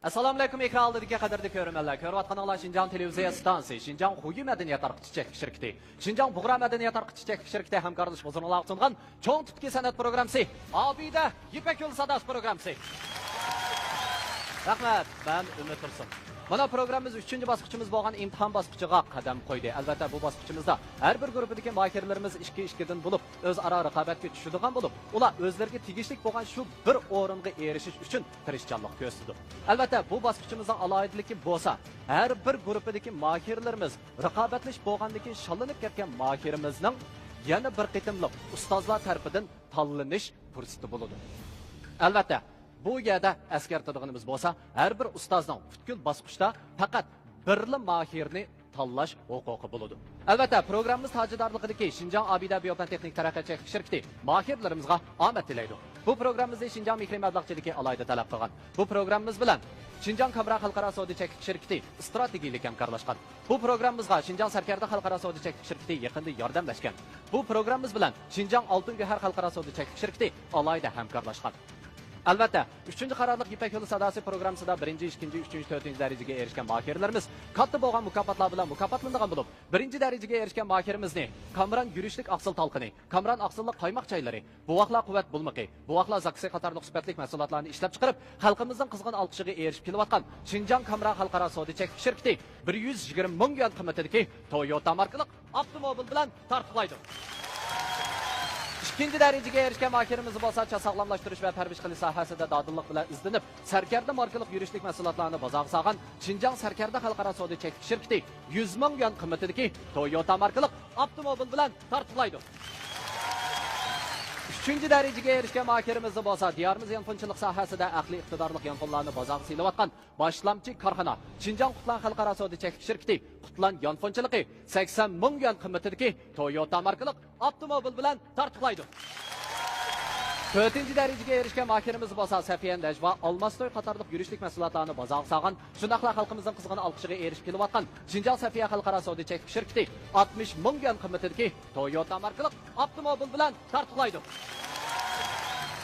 Assalomu alaykum ekran oldidagi qadrli ko'ruvchilar. Ko'rayotganinglar Xinjiang televiziya stansiyasi, Xinjiang Xuyi madaniyat tarqitish shirkati, Xinjiang Bug'ra madaniyat tarqitish shirkati hamkorlik bilan sungan cho'ng tipki san'at programmasi, Obida Ipak yo'li sadasi programmasi. Rahmat, ben Umid Tursun. Mana programmamiz 3-chi bosqichimiz bo'lgan imtihon bosqichiga qadam qo'ydi. Albatta bu bosqichimizda har bir guruhdagi mahirlarimiz 2-2dan bo'lib, o'zaro raqobatga tushadigan bo'lib, ular o'zlariga tegishli bo'lgan shu bir o'ringa erishish uchun tirishchanlik ko'rsatdi. Albatta bu bosqichimizning alohidaligi bo'lsa, har bir guruhdagi mahirlarimiz raqobatlash bo'lgandagi shallanib ketgan mahirimizning yana bir qitimliq ustozlar tarafidan tanlanish fursati bo'ladi. Albatta bu yerda eskartadiganimiz bo'lsa, har bir ustozning butkul bosqichda faqat birli mahirni tanlash huquqi bo'ladi. Albatta, programmamiz tajidorligidagi Xinjiang Obida Biotexnik taraqqiyot shirkati mahirlarimizga omad tilaydi. Bu programmamizda Xinjiang mikromablag'chiligi alohida talab qilgan. Bu programmamiz bilan Xinjiang Kamra xalqaro savdo shirkati strategik hamkorlashgan. Bu programmamizga Xinjiang Sarkarda xalqaro savdo shirkati yaqinda yordamlashgan. Bu programmamiz bilan Xinjiang Oltin Gahar xalqaro savdo shirkati alohida hamkorlashgan. Albatta, 3-chi qarorliq Ipak yo'li sadasi programmasida 1-chi, 2-chi, 3-chi, 4-chi darajaga erishgan mahirlarimiz katta bo'lgan mukofotlar bilan mukofotlangan bo'lib, 1-chi darajaga erishgan mahirimizni Kamran yurishlik aqsil talqini, Kamran aqsillik qaymoq chaylari, buvoqlar quvvat bulmiqi, buvoqlar zaksi qatorliq sifatli mahsulotlarni ishlab chiqarib, xalqimizning qizg'in olqishiga erishib kelayotgan Xinjiang Kamra xalqaro savdo shirkati 120 ming yuan qimmatidagi Toyota markali avtomobil bilan tarqalaydi. 2-chi darajaga erishgan mahirimiz bo'lsa, sog'lomlashtirish va tarbiya qilish sohasida dadillik bilan izlanib, Sarkarda markali yurishlik mahsulotlarini bozorga solgan Xinjiang Sarkarda xalqaro savdo shirkati 100 ming yuan qimmatidagi Toyota markali avtomobil bilan tarqalaydi. 3-chi darajaga erishgan mahirimiz bo'lsa, diyorimiz yanfonchilik sohasida aqliy iqtidorli yanfonlarni bozorga silayotgan boshlamchi korxona Xinjiang Qutlan xalqaro savdo shirkati Qutlan yanfonchiligi 80 ming yuan qimmatidagi Toyota markali avtomobil bilan tarqalaydi. 4-chi darajaga erishgan mahirimiz bo'lsa, Safiyan Najva Olmastoy qatorliq yurishlik mahsulotlarini bozorga solgan, shundaqla xalqimizning qizg'in olqishiga erishib kelayotgan Xinjiang Safiya xalqaro savdo shirkati 60 ming yuan qimmatidagi Toyota markali avtomobil bilan tarqalaydi.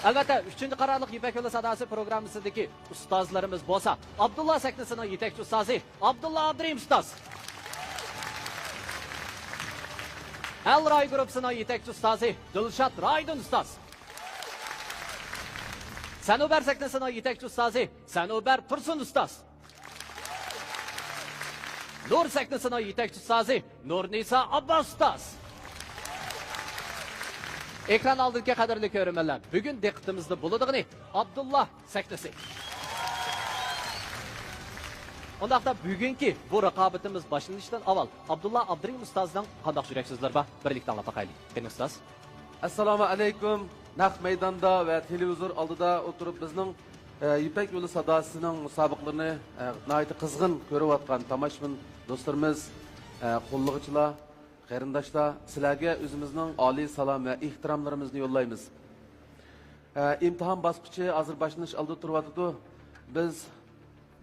Albatta, 3-chi qarorliq Ipak yo'li sadasi programmasidagi ustozlarimiz bo'lsa, Abdullah saknasining yetakchi ustozi Abdullah Abdurim ustoz. Al-Ray guruhining yetakchi ustozi Dilshod Raydun ustoz. Sanobar saknasining yetakchi ustozi Sanobar Tursun ustoz. Nur saknasining yetakchi ustozi Nurnisa Abbos ustoz. Ekran oldidagi qadrli ko'ruvchilar, bugun diqqatimizda bo'ladigani Abdullah saknasi. Undaqda bugungi bu raqobatimiz boshlanishidan avval Abdullah Abdurim ustozning qanday yuraksizlar bor, birlikda anglab boqaylik. Qani ustoz. Assalomu alaykum. Naq maydonda va televizor oldida o'tirib bizning Ipak yo'li sadosining musobaqalarini nihoyat qizg'in ko'rayotgan tomoshabin do'stlarimiz, qo'llag'ichilar, qarindoshlar, sizlarga o'zimizning oliy salom va ehtiromlarimizni yo'llaymiz. İmtihon bosqichi hozir boshlanish oldida turyapti. Biz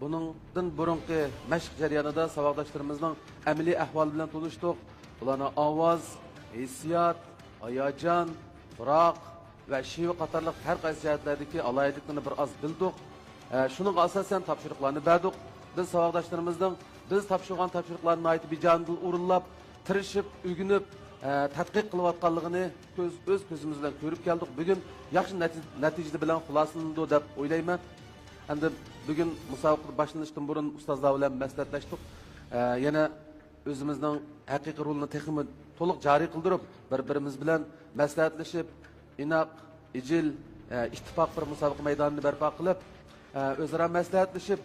buningdan burungi mashq jarayonida savodoshlarimizning amaliy ahvoli bilan tanishdik. Ularning ovoz, hissiyot, hayajon, turoq va shiva qatorliq har qaysi jihatlardagi alohidliklarni bir oz bildik. Shuning asosan topshiriqlarni berdik. Biz savodoshlarimizning biz topshirgan topshiriqlarni aytib bijonidil o'rinlab, tirishib, o'rganib, tadqiq qilayotganligini o'z ko'zimiz bilan ko'rib keldik. Bugun yaxshi natija bilan xulosalandi deb o'ylayman. Endi bugun musobaqa boshlanishidan burun ustozlar bilan maslahatlashdik. Yana o'zimizning haqiqiy rolini texnik to'liq joriy qildirib, bir-birimiz bilan maslahatlashib, inoq, ijil, ittifoq bir musobaqa maydonini barpo qilib, o'zaro maslahatlashib,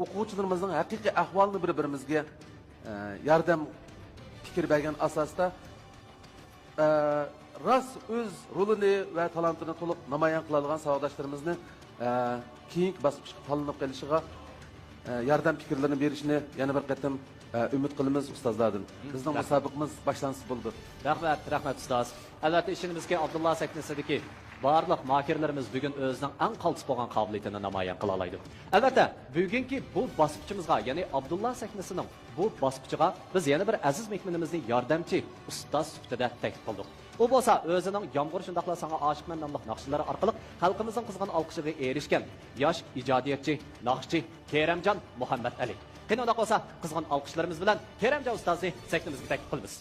o'quvchilarimizning haqiqiy ahvolini bir-birimizga yordam fikr bergan asosda rost o'z rolini va talantini to'liq namoyon qiladigan savodoshlarimizning keyingi bosqichga tanlanib kelishiga yordam fikrlarini berishini yana bir qatam umid qilamiz ustozlardan. Bizning musobaqamiz boshlansa bo'ldi. Rahmat ustoz. Albatta ishimizga Abdullah saknasidagi barliq mahirlarimiz bugun o'zining eng qaltis bo'lgan qobiliyatini namoyon qila oladi. Albatta, bugungi bu bosqichimizga, ya'ni Abdullah saknasining bu bosqichiga biz yana bir aziz mehmonimizning yordamchi ustoz sifatida taklif qildik. U bo'lsa o'zining Yomg'ir shundaqla sanga oshiqman nomli naqshlari orqali xalqimizning qizg'in olqishiga erishgan yosh ijodiyatchi, naqshchi Keramjon Muhammad Ali. Qani unda bo'lsa qizg'in olqishlarimiz bilan Keramjon ustozni sahnimizga taklif qilamiz.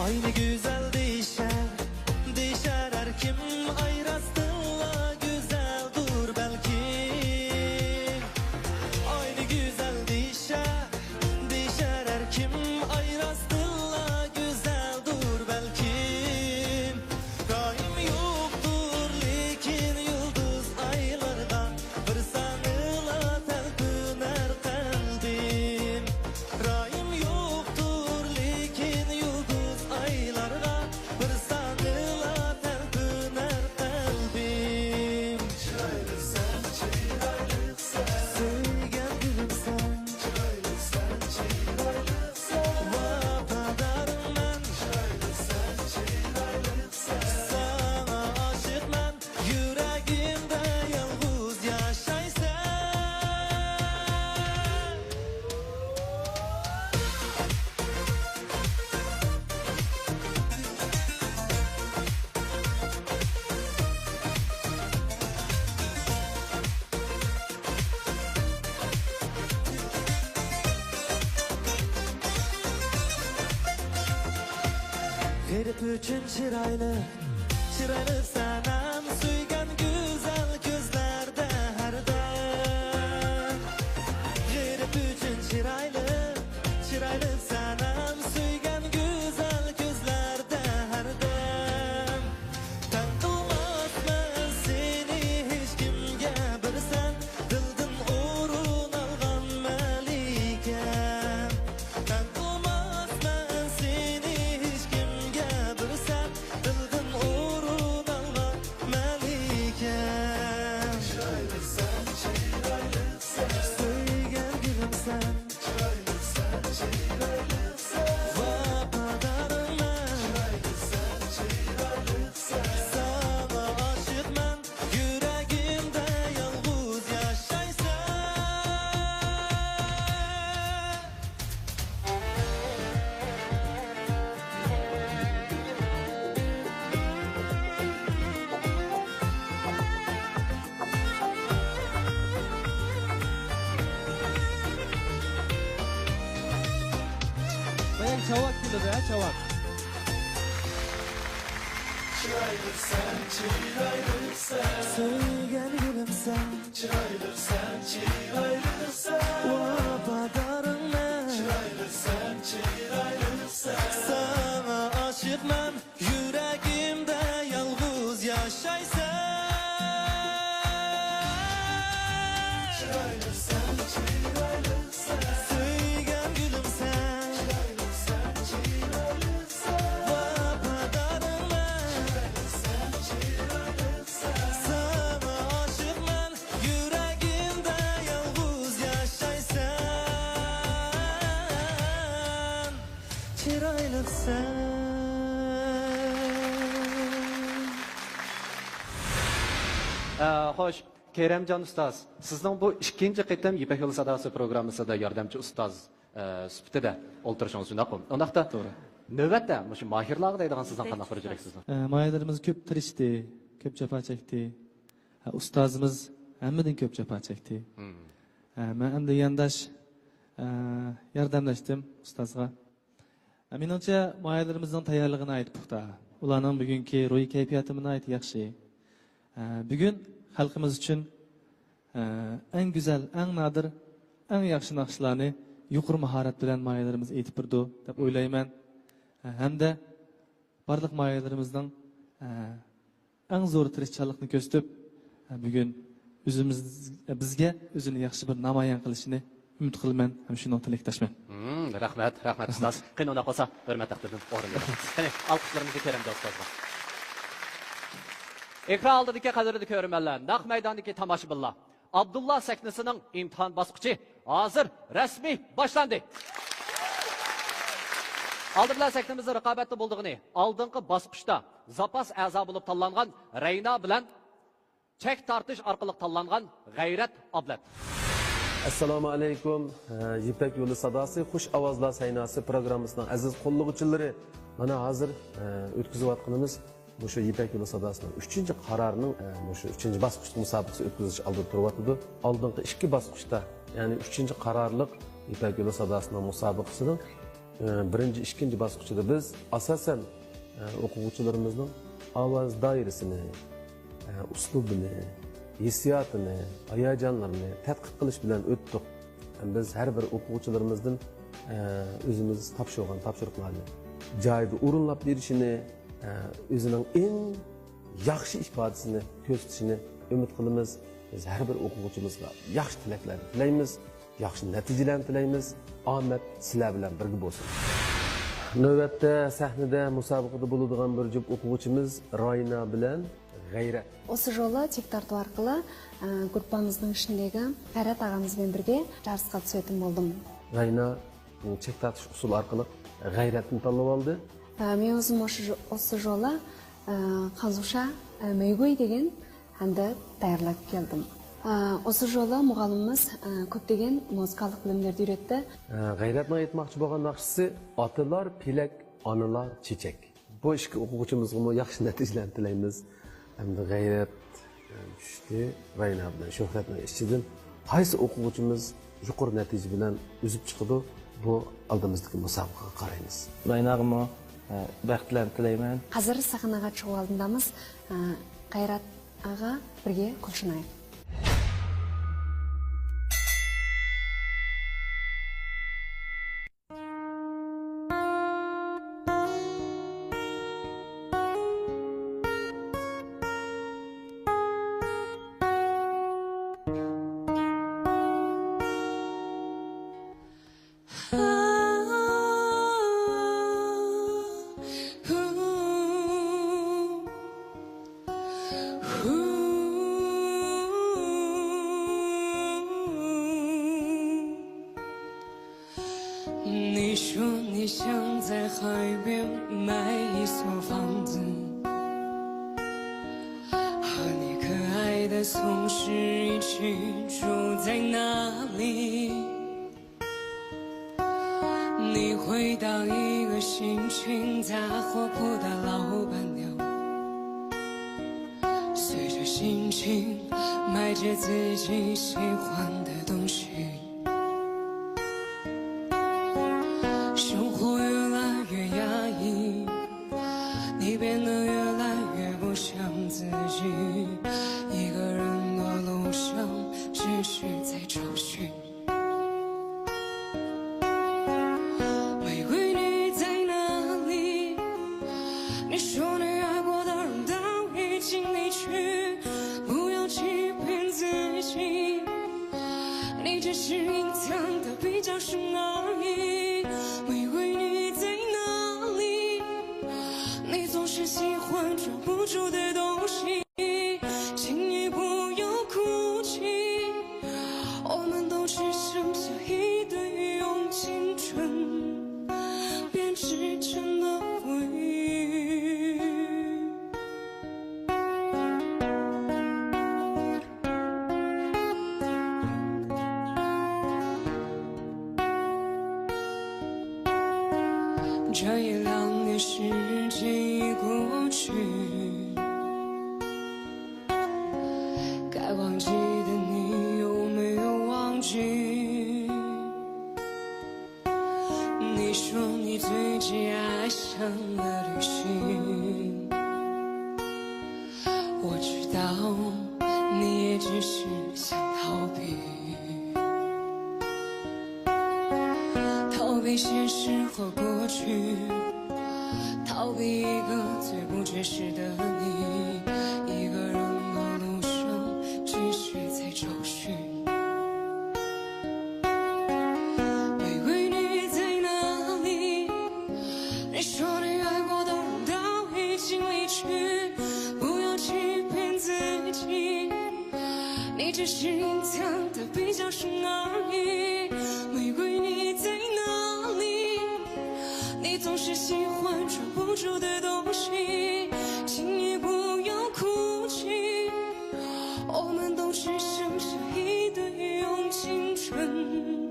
Aynı güzel değişer her kim ayrastığla güzel dur belki. Aynı güzel değişer her kim ayrastığla güzel dur belki. Daim yoktur lekin yıldız aylarda bir sanıla telpüner kalbim. Daim yoktur lekin yıldız aylarda bir sanıla telpüner kalbim. Çıraylı sen, çıraylı sen, söygen gülüm sen. Çıraylı sen, çıraylı sen, vafadarım ben. Çıraylı sen, çıraylı sen, sana aşık ben. Yüreğimde yalnız yaşaysan. Herif üçün çıraylı senem suygan güzel gözlerde her dem. Herif üçün çıraylı senem suygan güzel gözlerde her dem. Tan kılmaz ben seni hiç kimge bir sen, dildin uğrun algan melikem. Tan kılmaz ben seni hiç kimge bir sen, dildin uğrun algan melikem. Çıraylı sen, söygen gülüm sen. Çıraylı sen, vafadarım ben. Çıraylı sen, sana aşık ben. Yüreğimde yalnız yaşaysan. Bayan çavak gibi be çavak. Söygen gülüm sen. Vafadarım ben. Sana aşık ben. Yüreğimde yalnız yaşaysan. Söygen gülüm sen. Vafadarım ben. Sana aşık ben. Yüreğimde yalnız yaşaysan. Çıraylı sen. Xo'sh, Keramjon ustoz, sizning bu ikkinchi qitim Ipak yo'li sadosi programmasida yordamchi ustoz sifatida o'ltirishingiz shundaqmi? Undaqda to'g'ri. Navbatda shu mohirlarga deydigan sizdan qanday bir jurak sizni? Mayalarımız köp tirişti, köp cefa çekti. Ustazımız hemmedən köp cefa çekti. Ben hem de yandaş yardımlaştım ustazga. Menimcha mayalarımızın tayyorligini aytib puxta. Ularning bugungi ruhiy kayfiyatini aytib yaxshi. Bugün xalqimiz uchun en güzel, en nadir, en yaxshi naqshlarni yuqori mahorat bilan mayalarimiz aytib turdi deb o'ylayman. Hamda barliq mayalarimizning en zo'r tirishchanlikni ko'rsatib, bugun bizga o'zini yaxshi bir namoyon qilishini umid qilaman, ham shuni tilakdoshman. Rahmat ustoz. Qani unda qolsa, hurmat taqdirdan o'rin beramiz. Qani alqishlarimizni Keramjon ustozga. Ekran aldidagi qadrli ko'rmanlar, naq maydondagi tomoshabinlar. Abdullah sahnasining imtihon bosqichi hozir rasmiy boshlandi. Aldırlar sahnamizda raqobatda bo'ldig'ini, oldingi bosqichda zapas a'zo bo'lib tanlangan Rayna bilan chek tortish orqali tanlangan G'ayrat Ablat. Assalomu alaykum. Yipak yo'li sadosi, xush ovozlar saynasi programmasining aziz qo'llovchilari. Mana hozir o'tkazayotganimiz bu shu Yipak yo'li sadosining 3-qarorining shu 3-bosqich musobaqasi o'tkazish oldida turyapti. Oldingi 2 bosqichda, ya'ni 3-qarorlik Yipak yo'li sadosining musobaqasining 1-2 bosqichida biz asosan o'quvchilarimizning ovoz doirasini, uslubini, hissiyotini, hayajonlarini tadqiq qilish bilan o'tdik. Biz har bir o'quvchilarimizdan o'zimiz topshiriqlarni joyida o'rinlab berishini, o'zining eng yaxshi ifodasini ko'rsatishini umid qilamiz. Biz har bir o'quvchimizga yaxshi tilaklar tilaymiz, yaxshi natijalarni tilaymiz. Omad sizlar bilan birga bo'lsin. Navbatda sahnada musobaqada bo'ladigan bir juft o'quvchimiz Rayna bilan G'ayrat. Осы жолы тек тарту арқылы группамыздың ішіндегі Қайрат ағамызбен бірге жарысқа түсетін болдым. Rayna chek tortish usuli orqali G'ayratni tanlab oldi. Мен өзім осы жолы Қазуша Мөйгөй деген әнді даярлап келдім. Осы жолы мұғаліміміз көптеген музыкалық білімдерді үйретті. G'ayratning aytmoqchi bo'lgan naqshisi otalar pelak, onalar chechak. Bu ikki o'quvchimizga yaxshi natijalarni tilaymiz. Hamda G'ayrat tushdi, Rayna bilan Shuhratning ichidan qaysi o'quvchimiz yuqori natija bilan o'zib chiqadi, bu oldimizdagi musobaqaga qaraymiz. Raynag'imo baxtlarni tilayman. Қазір сахнаға шығу алдындамыз. Қайрат аға бірге құлшынайық.你说你想在海边买一所房子，和你可爱的松狮一起住在那里。你会当一个心情杂货铺的老板娘，随着心情买着自己喜欢的东西。生活越来越压抑，你变得越来越不像自己，一个人的路上只是在找寻。玫瑰你在哪里？你说你爱过的人都已经离去，不要欺骗自己，你只是隐藏的比较深而已。玫瑰你在哪里？你总是喜欢抓不住的东西，请你不要哭泣，我们都只剩下一堆用青春编织成的回忆。这1、2年时间已过去，该忘记的你有没有忘记？你说你最近爱上了旅行，我知道你也只是想逃避。逃避现实和过去，逃避一个最不真实的你，一个人的路上只是在找寻。玫瑰你在哪里？你说你爱过的人都已经离去，不要欺骗你只是隐藏的比较深而已。玫瑰你在哪里？你总是喜欢抓不住的东西，请你不要哭泣。我们都只剩下一堆用青春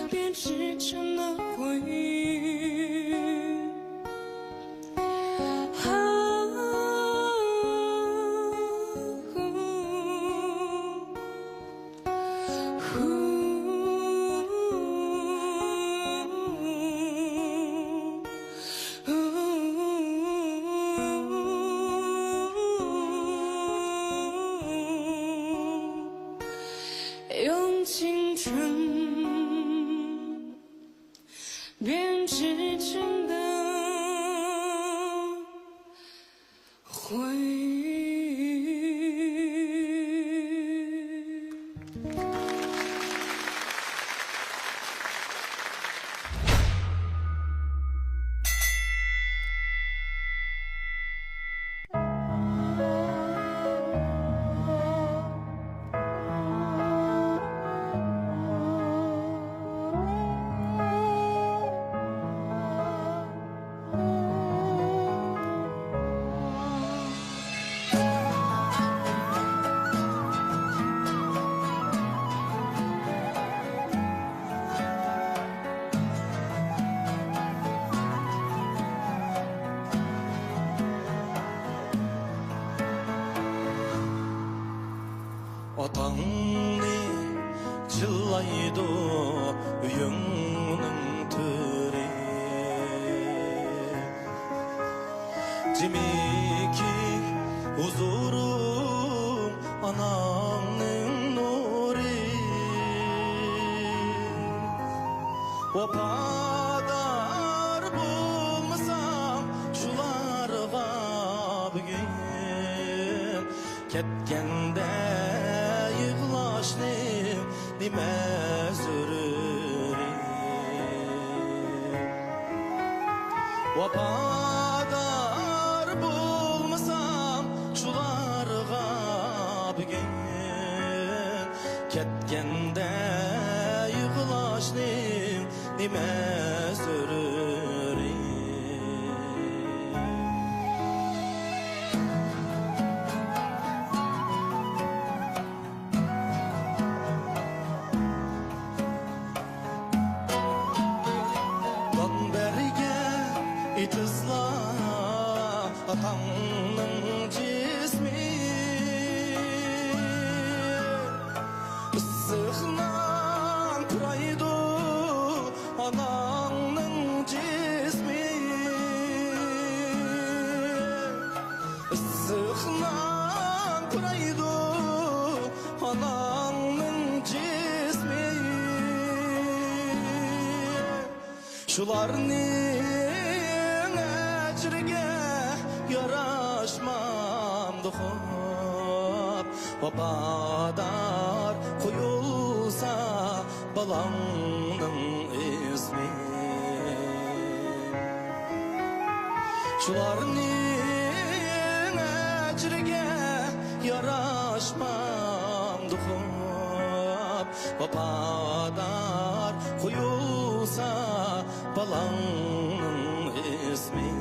编织成的回忆。用青春编织成的回忆。Otangni chillaydı uyungning türi. Cimiki huzurum anangning nuri. Vafadar bulmasam shularga bugün ketgende nime zürürüm Vafadar bulmasam şularga bugün ketgende yığılaşnim nime zürürüm İtizla atamның cismi Issıqnan kuraydı anаңның cismi Issıqnan kuraydı anаңның cismi Şularni yaraşmamdı hop Vafadar koyulsa balamның ismi Şularning ecrige yaraşmamdı hop Vafadar koyulsa balamның ismi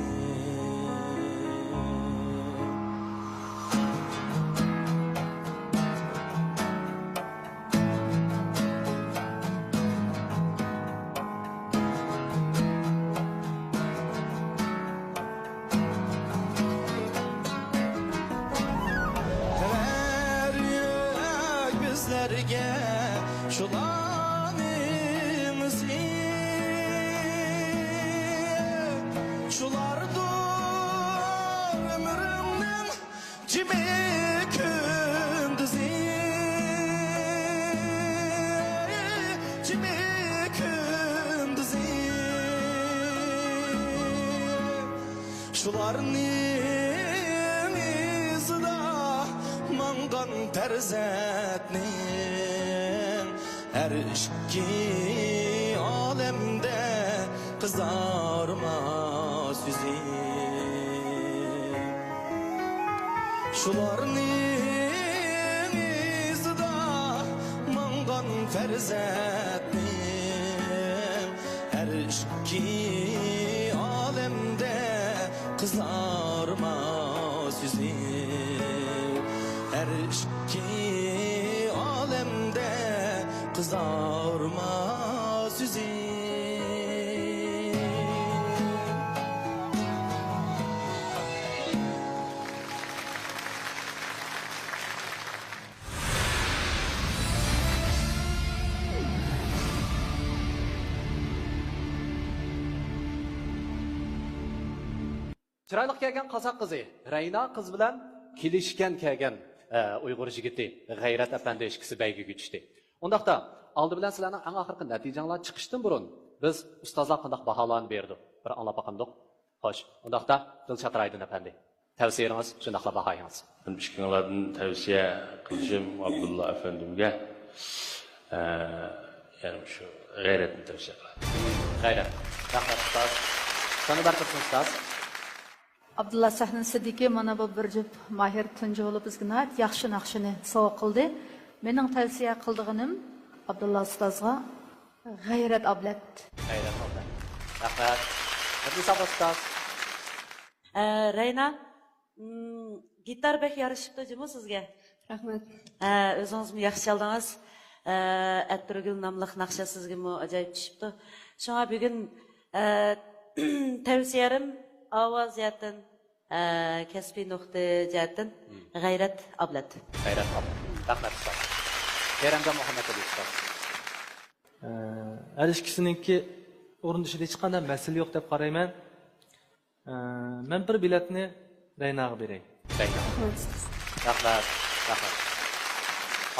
bizlerge şulanimizi şulardır ömrümden cimi kündüzi cimi kündüzi şularning izida mangan terzetnin her iki alemde kızarmaz yüzü şularning izida ferzettim. Her iki alemde kızarmaz yüzüm. Her iki alemde kızarmaz yüzüm. Chiroyli kelgan qozoq qizi Rayna qiz bilan kelishgan kelgan Uyg'ur yigiti G'ayrat apandi ishkisi baygiga tushdi. Undaqda oldi bilan sizlarning eng oxirgi natijalar chiqishdan burun biz ustozlar qanday baholarni berdik. Bir anglab boqamdik. Xo'sh, undaqda Dilshod Raydin apandi. Tavsiyangiz shundaqla bahoyingiz. Ben ishqinglardan tavsiya qilishim Abdulla afandimga yani şu g'ayratni tavsiya qilaman. G'ayrat. Rahmat ustoz. Sana barqatsin ustoz. Abdulla Sahnin Siddiqi mana bu bir jup mahir tunji bo'lib bizga nayt yaxshi naqshini sovg'a qildi. Mening tavsiya qildiganim Abdulla ustozga g'ayrat ablat. G'ayrat ablat. Rahmat. Abdulla ustoz. Rayna, gitar bek yarışıptı cümle sizge. Rahmat. Özünüz mü yaxşı çaldınız? Ertuğrul namlıq naqşa sizge mi acayip düşüptü. Şuna bugün tavsiyerim avaz yatın, kesbi nokta yatın, gayret ablat. G'ayrat ablat. Rahmat ustoz. Eramjon Muhammad Ali ustoz. Her ikisininki o'rindishida hech qanday masala yo'q deb qarayman. Men bir biletni Raynaga beray. Rahmat. Rahmat.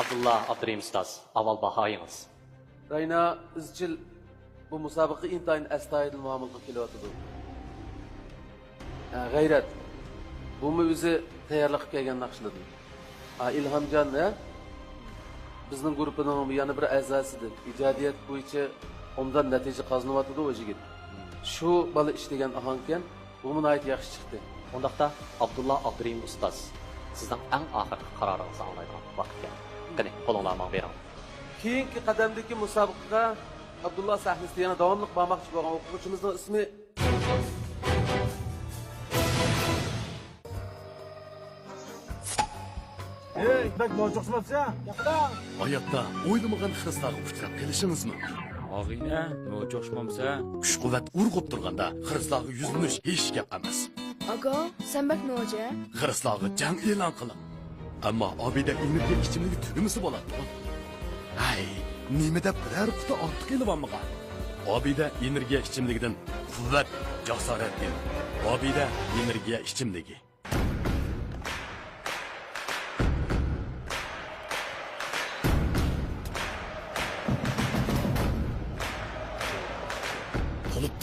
Abdullah Abdurim ustoz, avval bahoyingiz. Rayna izchil bu musobaqa intayin astoydil muomala kelyotdi. G'ayrat. Bumi o'zi tayyorlab kelgan naqshladim. Ilhomjon bizning guruhning yana bir a'zosidir. Ijodiyat bo'yicha ondan natija qozonyapti o yigit. Shu bola ishlagan ahonkan, bu nihoyat yaxshi chiqdi. Undaqda Abdullah Abdurim ustoz, sizning eng oxirgi qaroringizni anglaydigan vaqt keldi. Qani, qo'linglarni bering. Keyingi qadamdagi musobaqaga Abdullah sahnasida yana davomli bormoqchi bo'lgan o'quvchimizning ismi Bak bozoqsizmapsa? Hayotda o'ylamagan xiristlarga uchrab kelishingizmi? Og'ina, nojo'shmamsa, kuch-quvvat urg'ib turganda xiristlarga yuzlanish hech gap emas. Aga, sen bak noja? Xiristlarga jang e'lon qiling. Ammo obida energiya ichimligi tugimisi bo'ladi. Ay, nima deb biror quti ortiq kelibammigan? Obida energiya ichimligidan quvvat, jasorat kel. Obida energiya ichimligi.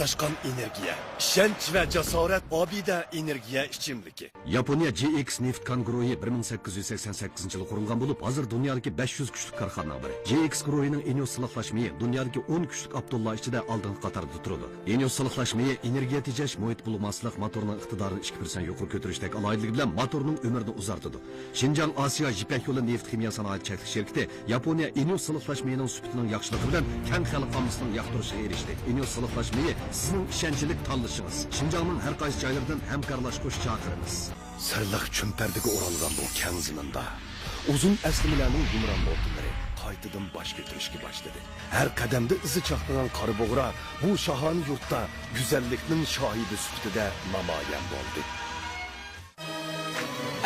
Taşkan energiya, ishonch va jasorat obida energiya ichimligi. Yaponiya GX neft konguruhi 1888 yılı qurilgan bo'lib, hozir dunyodagi 500 kuchli korxonaning biri. GX guruhining Enios silahlaşmayı dunyodagi 10 kuchli Abdullah ichida oldingi qatorda turadi. Enios silahlaşmayı energiya tejash, muhit bulmaslik, motorning iqtidorini 2% yuqori ko'tarishdagi aloyitligi bilan motorning umrini uzartadi. Xinjiang Osiyo Ipak yo'li neft kimyo sanoat cheklik şirkati Yaponiya Enios silahlaşmayının sübutining yaxshiligi bilan keng xalq omasining yoqtirishiga erishdi. Enios silahlaşmayı sizning ishonchli tanlashingiz. Xinjiangning har qaysi joylaridan hamkorlashib chaqiramiz. Sirliq chumpardiga o'ralgan bu keng ziminda uzun aslimalarning yumron bo'ltinlari qaytadan bosh ko'tarishga boshladi. Har qadamda izi chaqnagan qora bo'g'ra bu shahoni yurtda go'zallikning shohidi sifatida namoyon bo'ldi.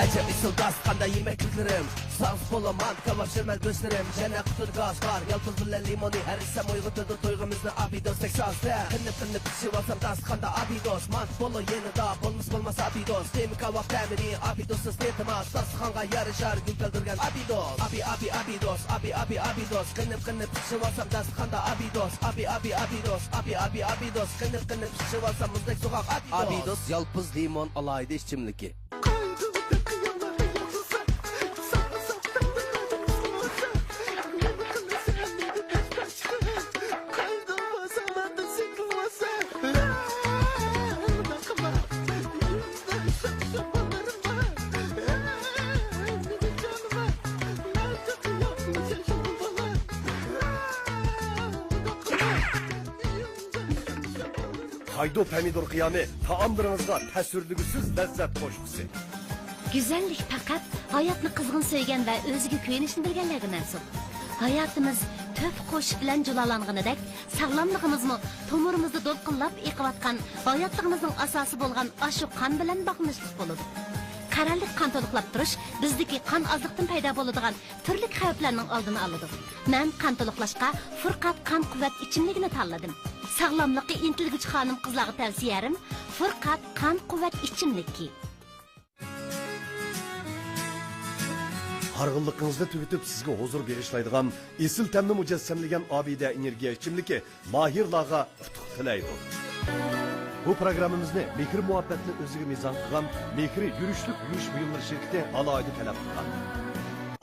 Acaba isıl gaz kanda yemekliklerim Sağız pola mantka şirmel gösterim Jene kutur gaz var Yalpız bile limoni Her isem uygutudu toygumuzda abidos Teksas'ta Kınıp pişi vasam das kanda abidos Mant polo yeni da Bolmaz abidos Demi kavak demiri Abidosuz netimaz Das kanga yarışar Gül kaldırgan abidos Abidos Abidos Kınıp pişi vasam das kanda abidos Abidos Kınıp pişi vasam muzdek sokak abidos Abidos yalpız limon alaydı işçimliki Haydo pomidor qiyami taomlaringizga ta'sirligisiz lazzat qo'shqusi. Güzellik faqat hayotni qizg'in sevgan va o'ziga kuyinishni bilganlarga mansub. Hayotimiz töp qo'shiq bilan julalanganidek, sog'lomligimizmi tomirimizda do'lqinlab eqiyotgan hayotligimizning asosi bo'lgan ashu qon bilan bog'lanishlik bo'ladi. Qarallik qon to'liqlab turish bizdagi qon ozliqdan paydo bo'ladigan turli xavflarning oldini oladi. Men qon to'liqlashga Furqat qon quvvat ichimligini tanladim. Sog'lomlikka intilguvchi xonim qizlarga tavsiyarim Furqat qon quvvat ichimligi. Harg'inligingizni tugitib sizga huzur berishlaydigan esil ta'mni mujassamlagan Obida energiya ichimligi Mahirlarga qutuq tilaydi. Bu programmamizni mehr muhabbatni o'ziga mezon qilgan Mehri yurishlik yurish buyumlar shirkati alohida talab qilgan.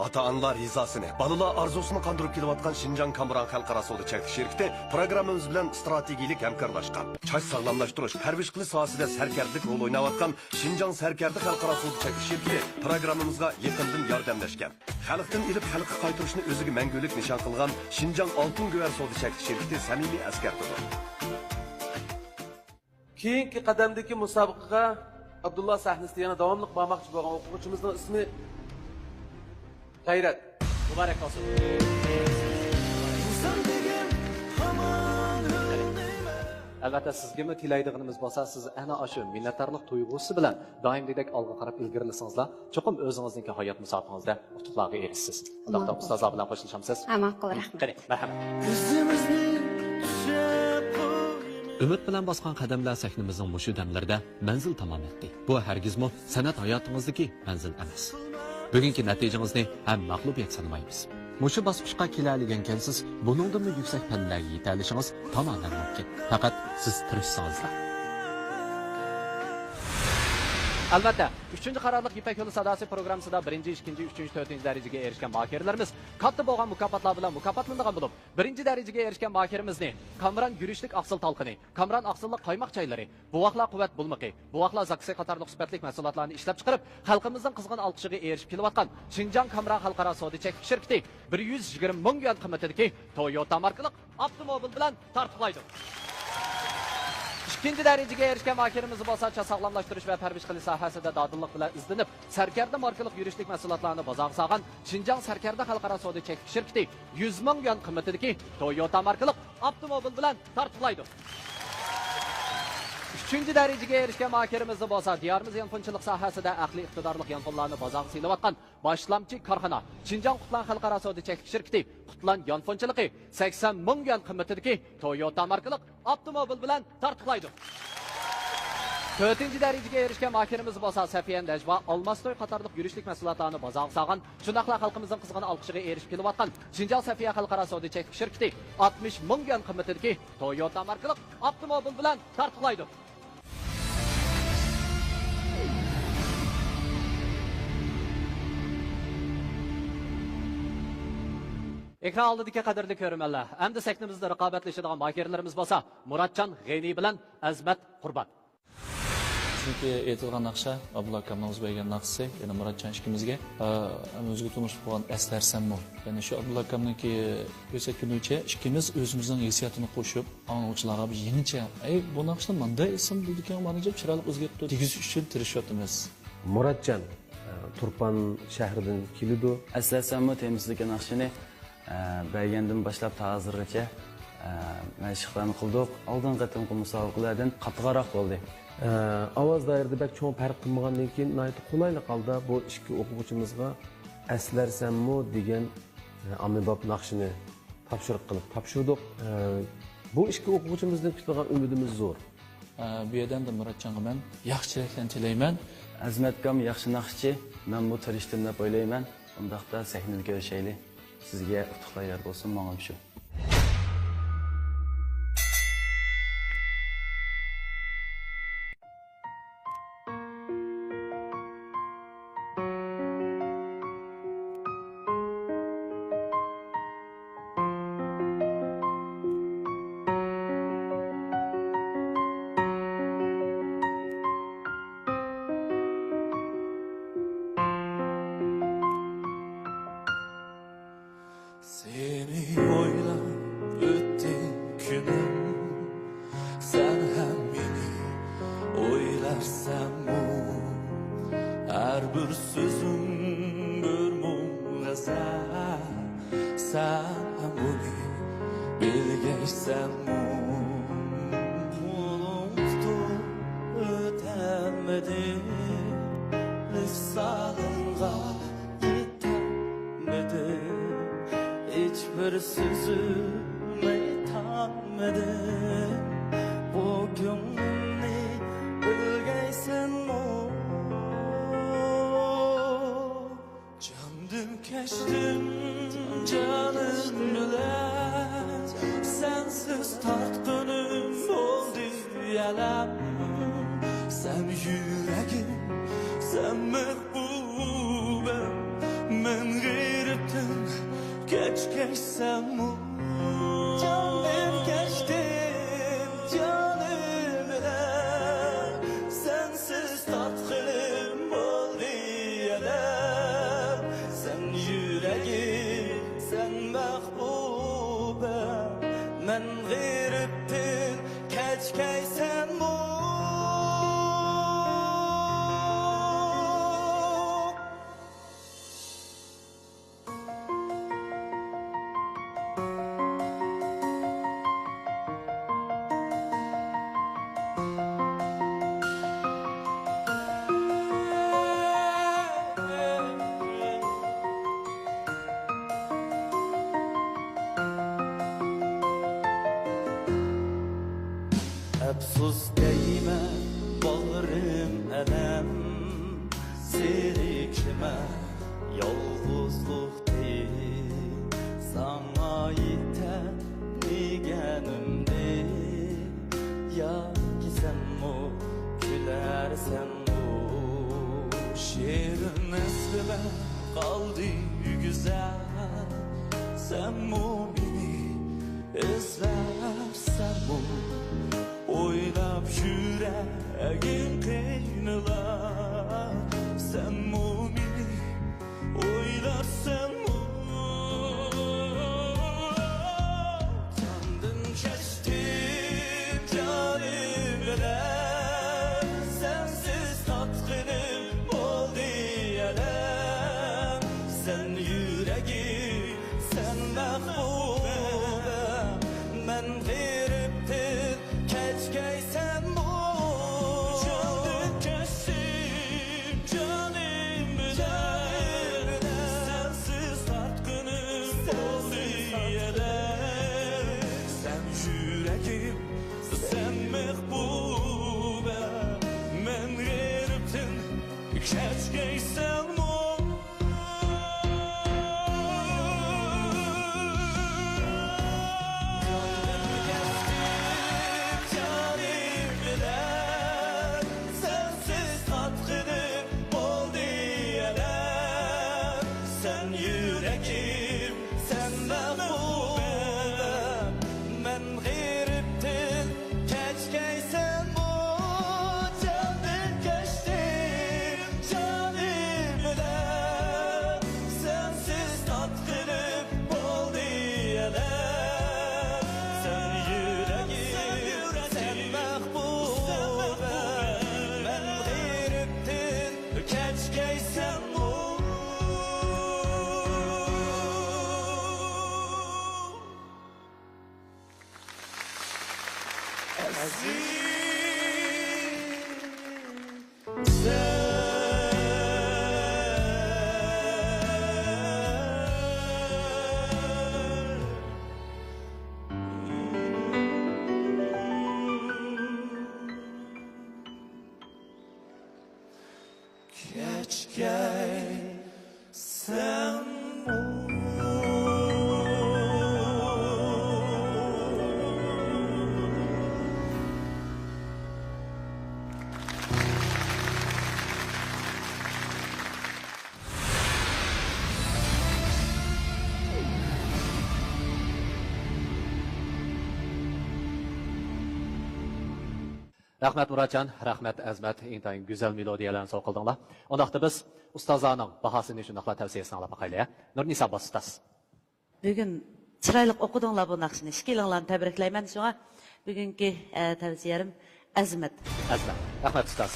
Ata-onalar rizosini, balalar arzusini qondirib kelayotgan Xinjiang Kamran xalqaro savdo cheklanish shirkati programmamiz bilan strategik hamkorlashgan. Choch sog'lomlashtirish, parvarish qilish sohasida sarkarlik rol o'ynayotgan Xinjiang sarkardi xalqaro savdo cheklanish shirkati programmamizga yaqindan yordamlashgan. Xalqdan ilib xalqqa qaytarishni o'ziga mangulik nishon qilgan Xinjiang oltin go'var savdo cheklanish shirkati samimiy askardir. Keyingi qadamdagi musobaqaga Abdullah sahnasida yana davomliq bormoqchi bo'lgan o'quvchimizning ismi G'ayrat. Muborak olsun. Albatta sizga tilaydiganimiz bo'lsa, siz ana shu minnatdorlik tuyg'usi bilan doimgidek olg'a qarab ilgarilasangizlar, cho'qim o'zingizning hayot musobaqangizda yutuqlarga erishasiz. Albatta ustozlar bilan qo'shilishamiz. Ma'qul, rahmat. Qani, marhamat. Umid bilan bosgan qadamlar sahnimizning mushu damlarda manzil tamom etdi. Bu hargizmi san'at hayotingizdagi manzil emas. Bugungi natijangizni ham mag'lubiyat sanmaymiz. Mushu bosqichga keladigansiz, buningdan yuksak panlarga yeta olishingiz tomonan mumkin. Faqat siz tirishsangizlar. Albatta, 3-qarorliq Ipak yo'li sadosi programmasida 1-chi, 2-chi, 3-chi, 4-chi darajaga erishgan mahirlarimiz katta bo'lgan mukofotlar bilan mukofotlangan bo'lib, 1-chi darajaga erishgan mahirimizni Kamran yurishlik aqsil talqini, Kamran aqsillik qaymoq chaylari, buvoqlar quvvat bulmiqi, buvoqlar zaksi qatorliq sifatlik mahsulotlarni ishlab chiqarib, xalqimizning qizg'in olqishiga erishib kelayotgan Xinjiang Kamran xalqaro savdo cheklanish shirkati 120 ming yuan qimmatidagi Toyota markali avtomobil bilan tartiblaydi. 2-chi darajaga erishgan mahirimiz bo'lsa, sog'lomlashtirish va parvarish qilish sohasida dodillik bilan izlanib, sarkarda markali yurishlik mahsulotlarini bozorga solgan Xinjiang sarkarda xalqaro savdo cheklanish shirkati 100 ming yuan qimmatidagi Toyota markali avtomobil bilan tartiblaydi. 3-chi darajaga erishgan mahirimiz bo'lsa, diyorimiz yanfonchilik sohasida aqliy iqtidorli yanfonlarni bozorga solayotgan boshlamchi korxona Xinjiang Qutlan xalqaro savdo cheklanish shirkati Qutlan yanfonchiligi 80 ming yuan qimmatidagi Toyota markali avtomobil bilan tartiblaydi. 4-chi darajaga erishgan mahirimiz bo'lsa, Safiyan Dajva Olmastoy qatorliq yurishlik mahsulotlarini bozorga solgan, shundaqla xalqimizning qizg'in olqishiga erishib kelayotgan Xinjiang Safiya xalqaro savdo cheklanish shirkati 60 ming yuan qimmatidagi Toyota markali avtomobil bilan tartiblaydi. Ekran oldidagi qadrli ko'rmanlar, endi sahnimizda raqobatlashadigan mahirlarimiz bo'lsa, Muratjon G'ayni bilan Azmat Qurban. Chunki aytilgan naqsha Abdulla akamning bergan naqshasi, yana Muratjon ikkimizga o'ziga tunish bo'lgan aslarsanmi. Ya'ni shu Abdulla akamniki ko'rsatgunicha ikkimiz o'zimizning hissiyotini qo'shib, anglovchilarga bir yangicha, bu naqshni menda ism bo'lgan mana deb chiroyli o'zgartirib tegish uchun tirishyapmiz. Muratjon Turpan shahridan keldi. Aslarsanmi temizligi naqshini bergandan boshlab hozirgacha mashqlarni qildik. Oldin qatimqi musobaqalardan qattiqroq bo'ldi. Ovoz dairida bak cho'ng farq qilmagandan keyin nayt qulaylik holda bu ikki o'quvchimizga aslarsanmi degan ommabop naqshini topshiriq qilib topshirdik. Bu ikki o'quvchimizdan kutilgan umidimiz zo'r. Bu yerdan da Muratjonga men yaxshiliklarni tilayman. Azmatkam yaxshi naqshchi, men bu tirishdim deb o'ylayman. Undaqda sahnada ko'rishaylik. Sizga utuqlar bo'lsin, menga shu. Seni oylab öttü günüm, sen hem sen bunu bilgeysen Mulumdu ötemedi Lisanınga yetemedi Hiçbir sözüme tanmedi Bugünni bilgeysen Candım keştim canım bilen Sensiz tartqınım oldu yalan Sen yüreğim, sen mehbubim Men gayrıptın geçkeysen mu Canım keştim canım bilen Sensiz tartqınım oldu yalan Sen yüreğim, sen mehbubim Men gayrıptın geçkeysen mu Afsus deyme bağrım elem Sirikme yalğızlık değil Sana yeter nigenimde Ya sen mu gülersen mu Şiirin esrime kaldı güzel Sen mu beni izlersen mu Oylap yüreğim kıynalar Sen mumini oylarsan mu Tandım geçtim canım bilen Sensiz tatqınım oldu yalan Sen yüreğim, sen mehbubim Men gayrıptır geçkeysen bu Canım keşim canım bilen Sensiz tartqınım oldu yalan Sen yüreğim, sen mehbubim Men gayrıptın geçkeysen bu Rahmet Muratcan, rahmet Azmat, intayin güzel melodiyalarni sov qildinglar. Undaqda biz ustozlarning bahosini shundoqla tavsiyasini olib boqaylik. Nurnisa Bostas. Bugun chiroyli o'qidinglar bu naqshni. Ishkilinglarni tabriklayman. Shunga bugungi tavsiyalarim Azmat. Azmat. Rahmat ustoz.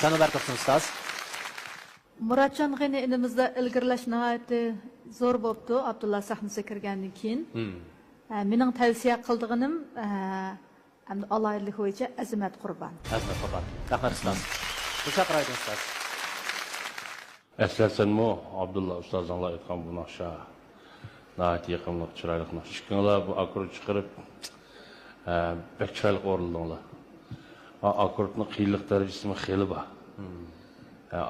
Sanolar qilsin ustoz. Muratjon g'ini inimizda ilgirlash nihoyatda zo'r bo'pti. Abdulla sahnasiga kirgandan keyin. Mening tavsiya qildiganim endi alaylik bo'yicha Azimat Qurban. Azimat Qurban. Rahmat ustoz. Chaqiraydi ustoz. Eslersenmi Abdullah ustazınla aytgan bu naqsha nəhayət yaqınlıq, çıraylık naqsha. Şükünlər bu akord çıxırıb bək çıraylık oruldular. Akordun qiyinlik dərəcəsi xeyli var.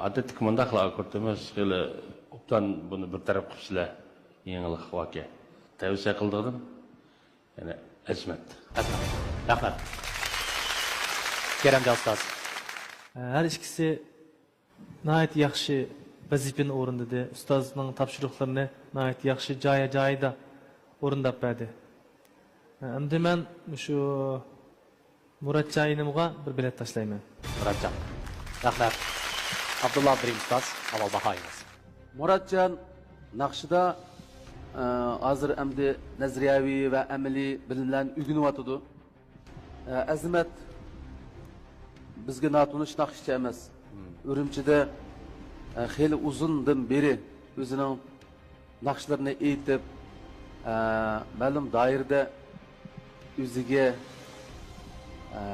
Adetlik mındaqla akord emas, xeyli obdan bunu bir tərəf qıpsılar yenilik vaqe. Tavsiya qıldığım yani Azimat. Rahmat. Keremcan ustoz. Her ikisi nəhayət yaxşı vazifəni o'rinladi. Ustozning topshiriqlarini nəhayət yaxshi joyida o'rindab berdi. Endi men shu Muratjonimga bir bilet tashlayman. Muratjon. Rahmat. Abdullah Abdurim ustoz, avval bahoyingiz. Muratjon naqshida hozir endi nazriyaviy va amaliy bilimlarni o'rganyapti. Azimat bizga natunish naqshchi emas. Urumchida xeyli uzundan beri o'zining naqshlarini aytib, ma'lum doirada o'ziga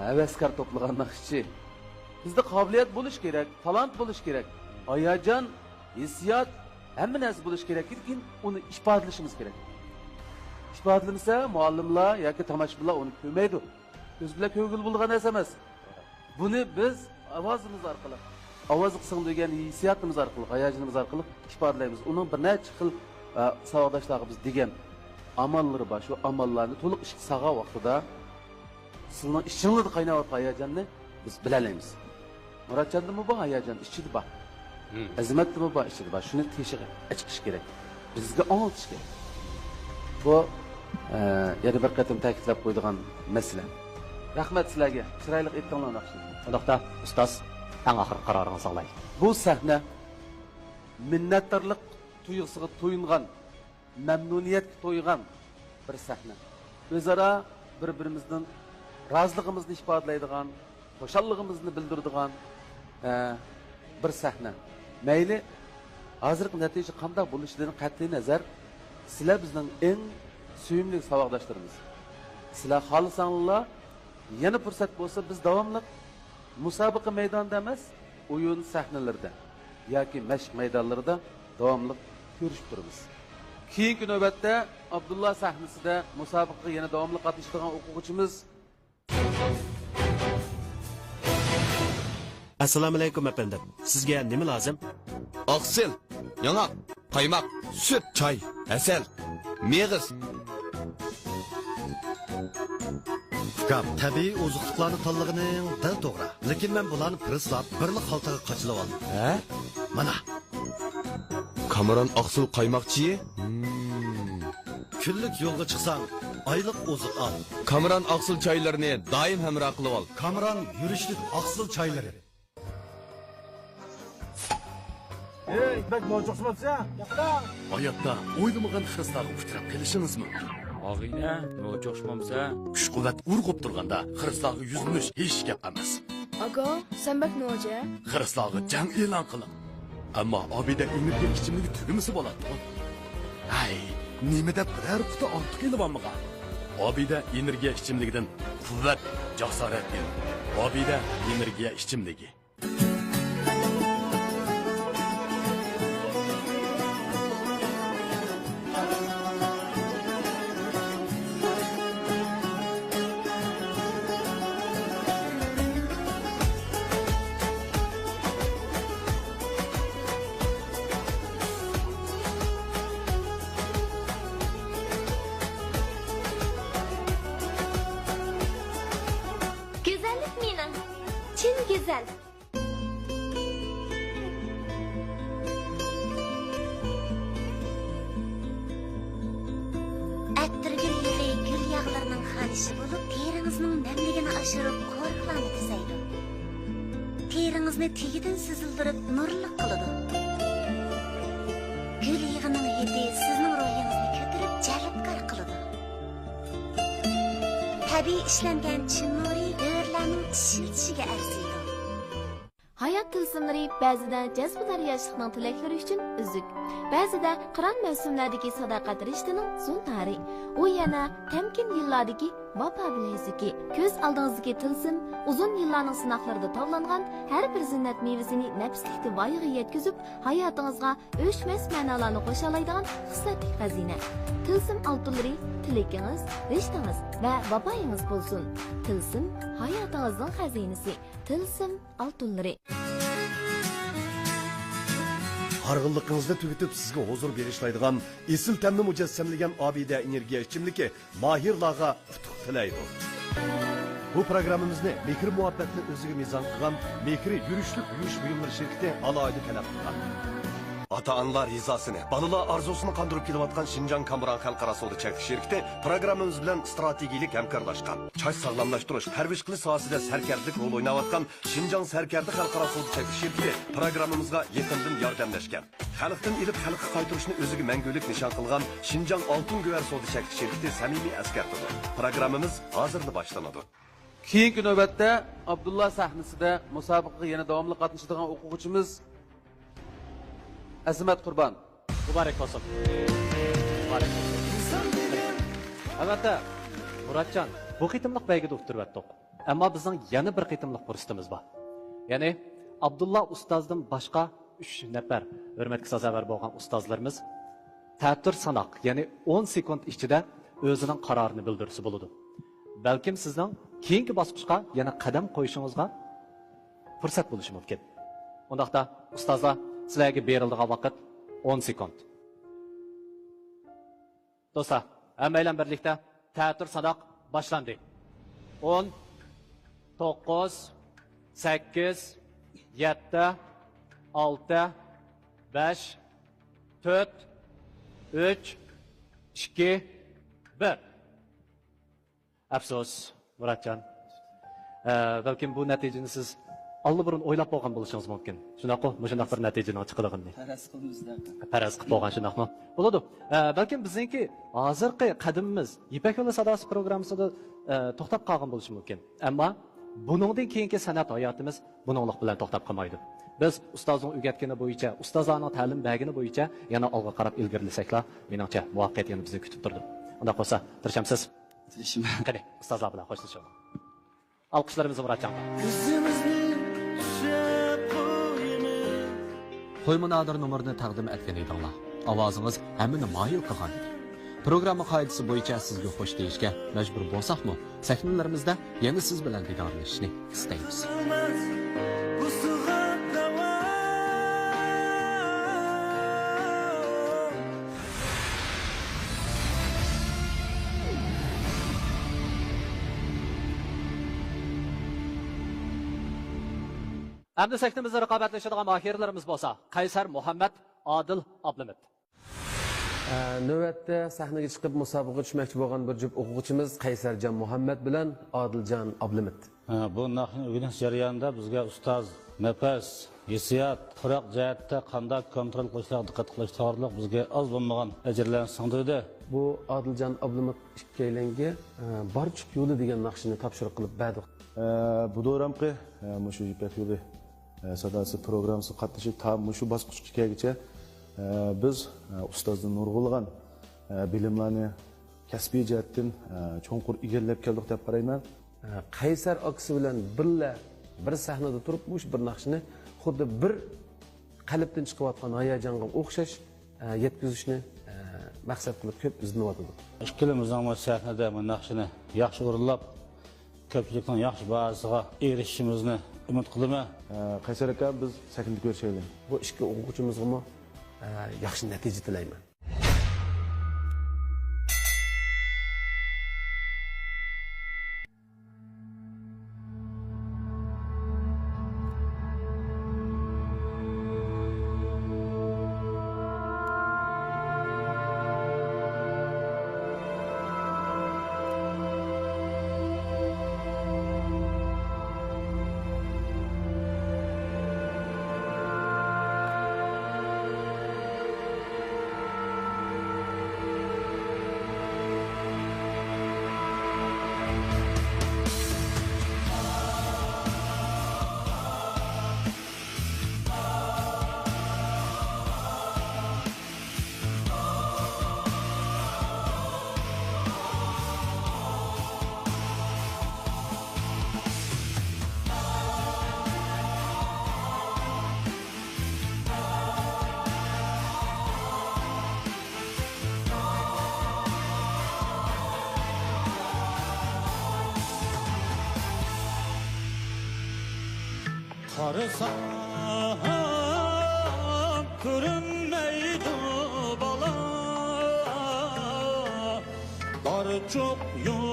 havaskor to'plagan naqshchi. Bizda qobiliyat bo'lish kerak, talant bo'lish kerak, hayajon, hissiyot, hamma narsa bo'lish kerak, lekin uni ifodalashimiz kerak. Ifodalamasa, muallimlar yoki tomoshabinlar uni ko'rmaydi. Ko'z bilan ko'ngil bo'lgan narsa emas. Buni biz ovozimiz orqali, ovoz qisingdigan hissiyotimiz orqali, hayajonimiz orqali ifodalaymiz. Uning bir necha xil savodashlarimiz degan amallari bor. Shu amallarni to'liq ishga sag'a vaqtida sizning ishingizda qaynayotgan hayajonni biz bilalaymiz. Muratjonda bu hayajon ichida bor. Azimatda bu ichida bor. Shuni teshig'i chiqish kerak. Bizga anglatish kerak. Bu yana bir qatim ta'kidlab qo'ydigan masala. Rahmat sizlarga. Chiroyli aytdinglar naqshni. Undaqda ustoz eng oxirgi qaroringizni olaylik. Bu sahna minnatdorlik tuyg'usiga to'yingan, mamnuniyatga to'ygan bir sahna. O'zaro bir-birimizning roziligimizni ifodalaydigan, xushalligimizni bildiradigan bir sahna. Mayli hozirgi natija qanday bo'lishidan qat'iy nazar, sizlar bizning eng suyimli saboqdoshlarimiz. Sizlar xohlasanglar, yana fursat bo'lsa biz davomli musobaqa maydonida emas, o'yin sahnalarida yoki mashq maydonlarida davomli ko'rishib turamiz. Keyingi navbatda Abdullah sahnasida musobaqaga yana davomli qatnashadigan o'quvchimiz. Assalomu alaykum efendim. Sizga nima lozim? Oqsil, yong'oq, qaymoq, sut, choy, asal, meg'iz. Gap tabiiy oziqlarni tanlagining dal to'g'ri. Lekin men bularni prislab, birli xaltaga qochilib oldim. Ha? Mana. Kameron oqsil qaymoqchi? Kunlik yo'lga chiqsang, oylik oziq al. Kameron oqsil choylarini doim hamroh qilib ol. Kameron yurishlik oqsil choylari. İpek no'joqsimabsa? Yo'qda. Hayotda o'ylamagan xiristlarga uchrab kelishingiz mumkin. Og'ina, no'joqsimamsa, Kuch-quvvat urg'ib turganda xiristlarga yuzlanish hech gap emas. Aga, sen bak noja? Xiristlarga jang e'lon qiling. Ammo obida energiya ichimligi tugimisi bo'ladi. Hay, nimada biror quti ortiq kelib olmagan. Obida energiya ichimligidan quvvat, jasorat kel. Obida energiya ichimligi. Güzellik Mina. Çin güzel. Attırgül yığı gül yağlarının xanışı bulup, terinizin nemligini aşırıp korkulanı tüzeydi. Terinizni tegidin süzüldürüp nurluk kılıdı. Gül yığının hedi sizin ruhiyinizni kötürüp jalbkar kılıdı. Tabii işlengen çin nuri böğürlerinin çişiltişiga arziydi. hayot tilsimlari ba'zida jazblar yoshlikning tilaklari uchun uzuk, ba'zida qiron mavsumlardagi sadoqat rishtining zultari, u yana tamkin yillardagi vafo bilezuki. Ko'z oldingizdagi tilsim uzun yillarning sinoqlarida tog'langan har bir zinnat mevasini nafslikda voyaga yetkazib, hayotingizga o'chmas ma'nolarni qo'sha oladigan xislatli xazina. Tilsim oltinlari tilakingiz, rishtangiz va vafoyingiz bo'lsin. Tilsim hayotingizning xazinasi. Tilsim oltinlari. Harg'inligingizni tugatib sizga huzur berishlaydigan esil tamni mujassamlagan Obida energiya ichimligi Mahirlarga utuq tilaydi. Bu programmamizni Mekir muhabbatni o'ziga mezon qilgan Mekir yurishlik yurish buyumlari shirkati alohida talab qilgan. Ata-analar rizasını, balalar arzusunu qandırıp kelayotgan Şinjan Kamuran Xalqaro savdo cheklanish shirkati programmamiz bilan strategik hamkorlashgan. Choy sog'lomlashtirish, parvarish qilish sohasida sarkarlik rol o'ynayotgan Şinjan Sarkardi Xalqaro savdo cheklanish shirkati programmamizga yaqindan yordamlashgan. Xalqdan ilib xalqqa qaytarishni o'ziga mangulik nishon qilgan Şinjan Oltin Guvar savdo cheklanish shirkati samimiy askartadi. Programmamiz hozirda boshlanadi. Keyingi navbatda Abdullah sahnasida musobaqaga yana davomli qatnashadigan o'quvchimiz Azimat Qurban. Muborak bo'lsin. Muborak bo'lsin. Albatta, Muratjon, bu qitimliq baygida o'tirib Ammo bizning yana bir qitimliq fursatimiz bor. Ya'ni Abdullah ustozdan boshqa 3 nafar hurmatga sazovor bo'lgan ustozlarimiz ta'tir sanoq, ya'ni 10 sekund ichida o'zining qarorini bildirsa bo'ladi. Balkim sizning keyingi bosqichga yana qadam qo'yishingizga fursat bo'lishi mumkin. Undaqda ustozlar sizlarga beriladigan vaqt 10 sekund. Do'stlar, hammalar birlikda ta'tir sanoq boshlandi. 10, 9, 8, 7, 6, 5, 4, 3, 2, 1. Afsus, Muratjon. Balkim bu natijani siz allburun o'ylab bo'lgan bo'lishingiz mumkin. Shunaqo, shunday bir natijani chiqadiganmi? Faraz qilib bo'lgan shunaqmi? Bo'ladi. Balkim bizningki hozirgi qadimimiz Ipak yo'li sadosi programmasida to'xtab qolgan bo'lishi mumkin. Ammo buningdan keyingi san'at hayotimiz buninglik bilan to'xtab qolmaydi. Biz ustozning o'rgatgani bo'yicha, ustozlarning ta'lim bergani bo'yicha yana olg'a qarab ilgarilasaklar, menimcha muvaffaqiyat yana bizni kutib turdi. Unda bo'lsa, tirishamsiz. Qani, ustozlar bilan xo'shlashamiz. Alqishlarimizni Muratjonga. Qo'ymunadir nomerini taqdim etgan edinglar. Ovozingiz hammani moyil qilgan edi. Programma qoidasi bo'yicha sizga xo'sh deyishga majbur bo'lsaqmi, sahnalarimizda yana siz bilan diydorlashishni istaymiz. Hamda sahnamizda raqobatlashadigan mahirlarimiz bo'lsa, Qaysar Muhammad, Adil Ablimit. Navbatda sahnaga chiqib musobaqa tushmoqchi bo'lgan bir juft o'quvchimiz Qaysarjon Muhammad bilan Odiljon Ablimit. Bu nahni o'rganish jarayonida bizga ustoz nafas, hissiyot, turoq jihatda qanday kontrol qilishga diqqat qilish to'g'riliq bizga oz bo'lmagan ajrlarni singdirdi. Bu Odiljon Ablimit ikkalanga Barchiq yo'li degan naqshini topshiriq qilib berdi. Bu dövremki mushu Ipak yo'li sadosi programmasi qatnashib tam mushu bosqichgacha biz ustozdan nurg'ulg'an bilimlarni kasbiy jihatdan cho'nqur egallab keldik deb qarayman. Qaysar aksi bilan birla bir sahnada turib mush bir naqshni xuddi bir qalbdan chiqayotgan hayajonga o'xshash yetkazishni maqsad qilib ko'p izlanyapti. Ikkilimizning sahnada bu naqshni yaxshi o'rinlab ko'pchilikning yaxshi bahosiga erishishimizni umid qilaman. Qaysar aka, biz sahnada ko'rishaylik. Bu ikki o'quvchimizga yaxshi natija tilayman. Qarasam ko'rinmaydi bola Dar çok yolda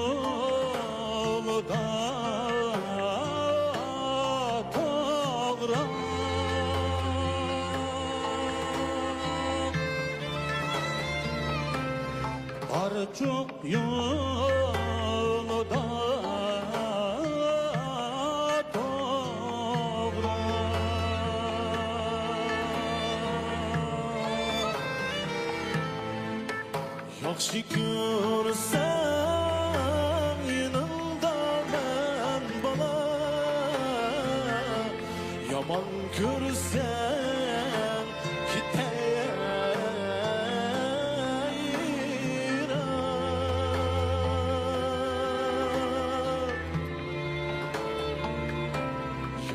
to'g'ri Dar çok yolda Yaxshi ko'rsam yanimda men bola Yomon ko'rsam ketayiram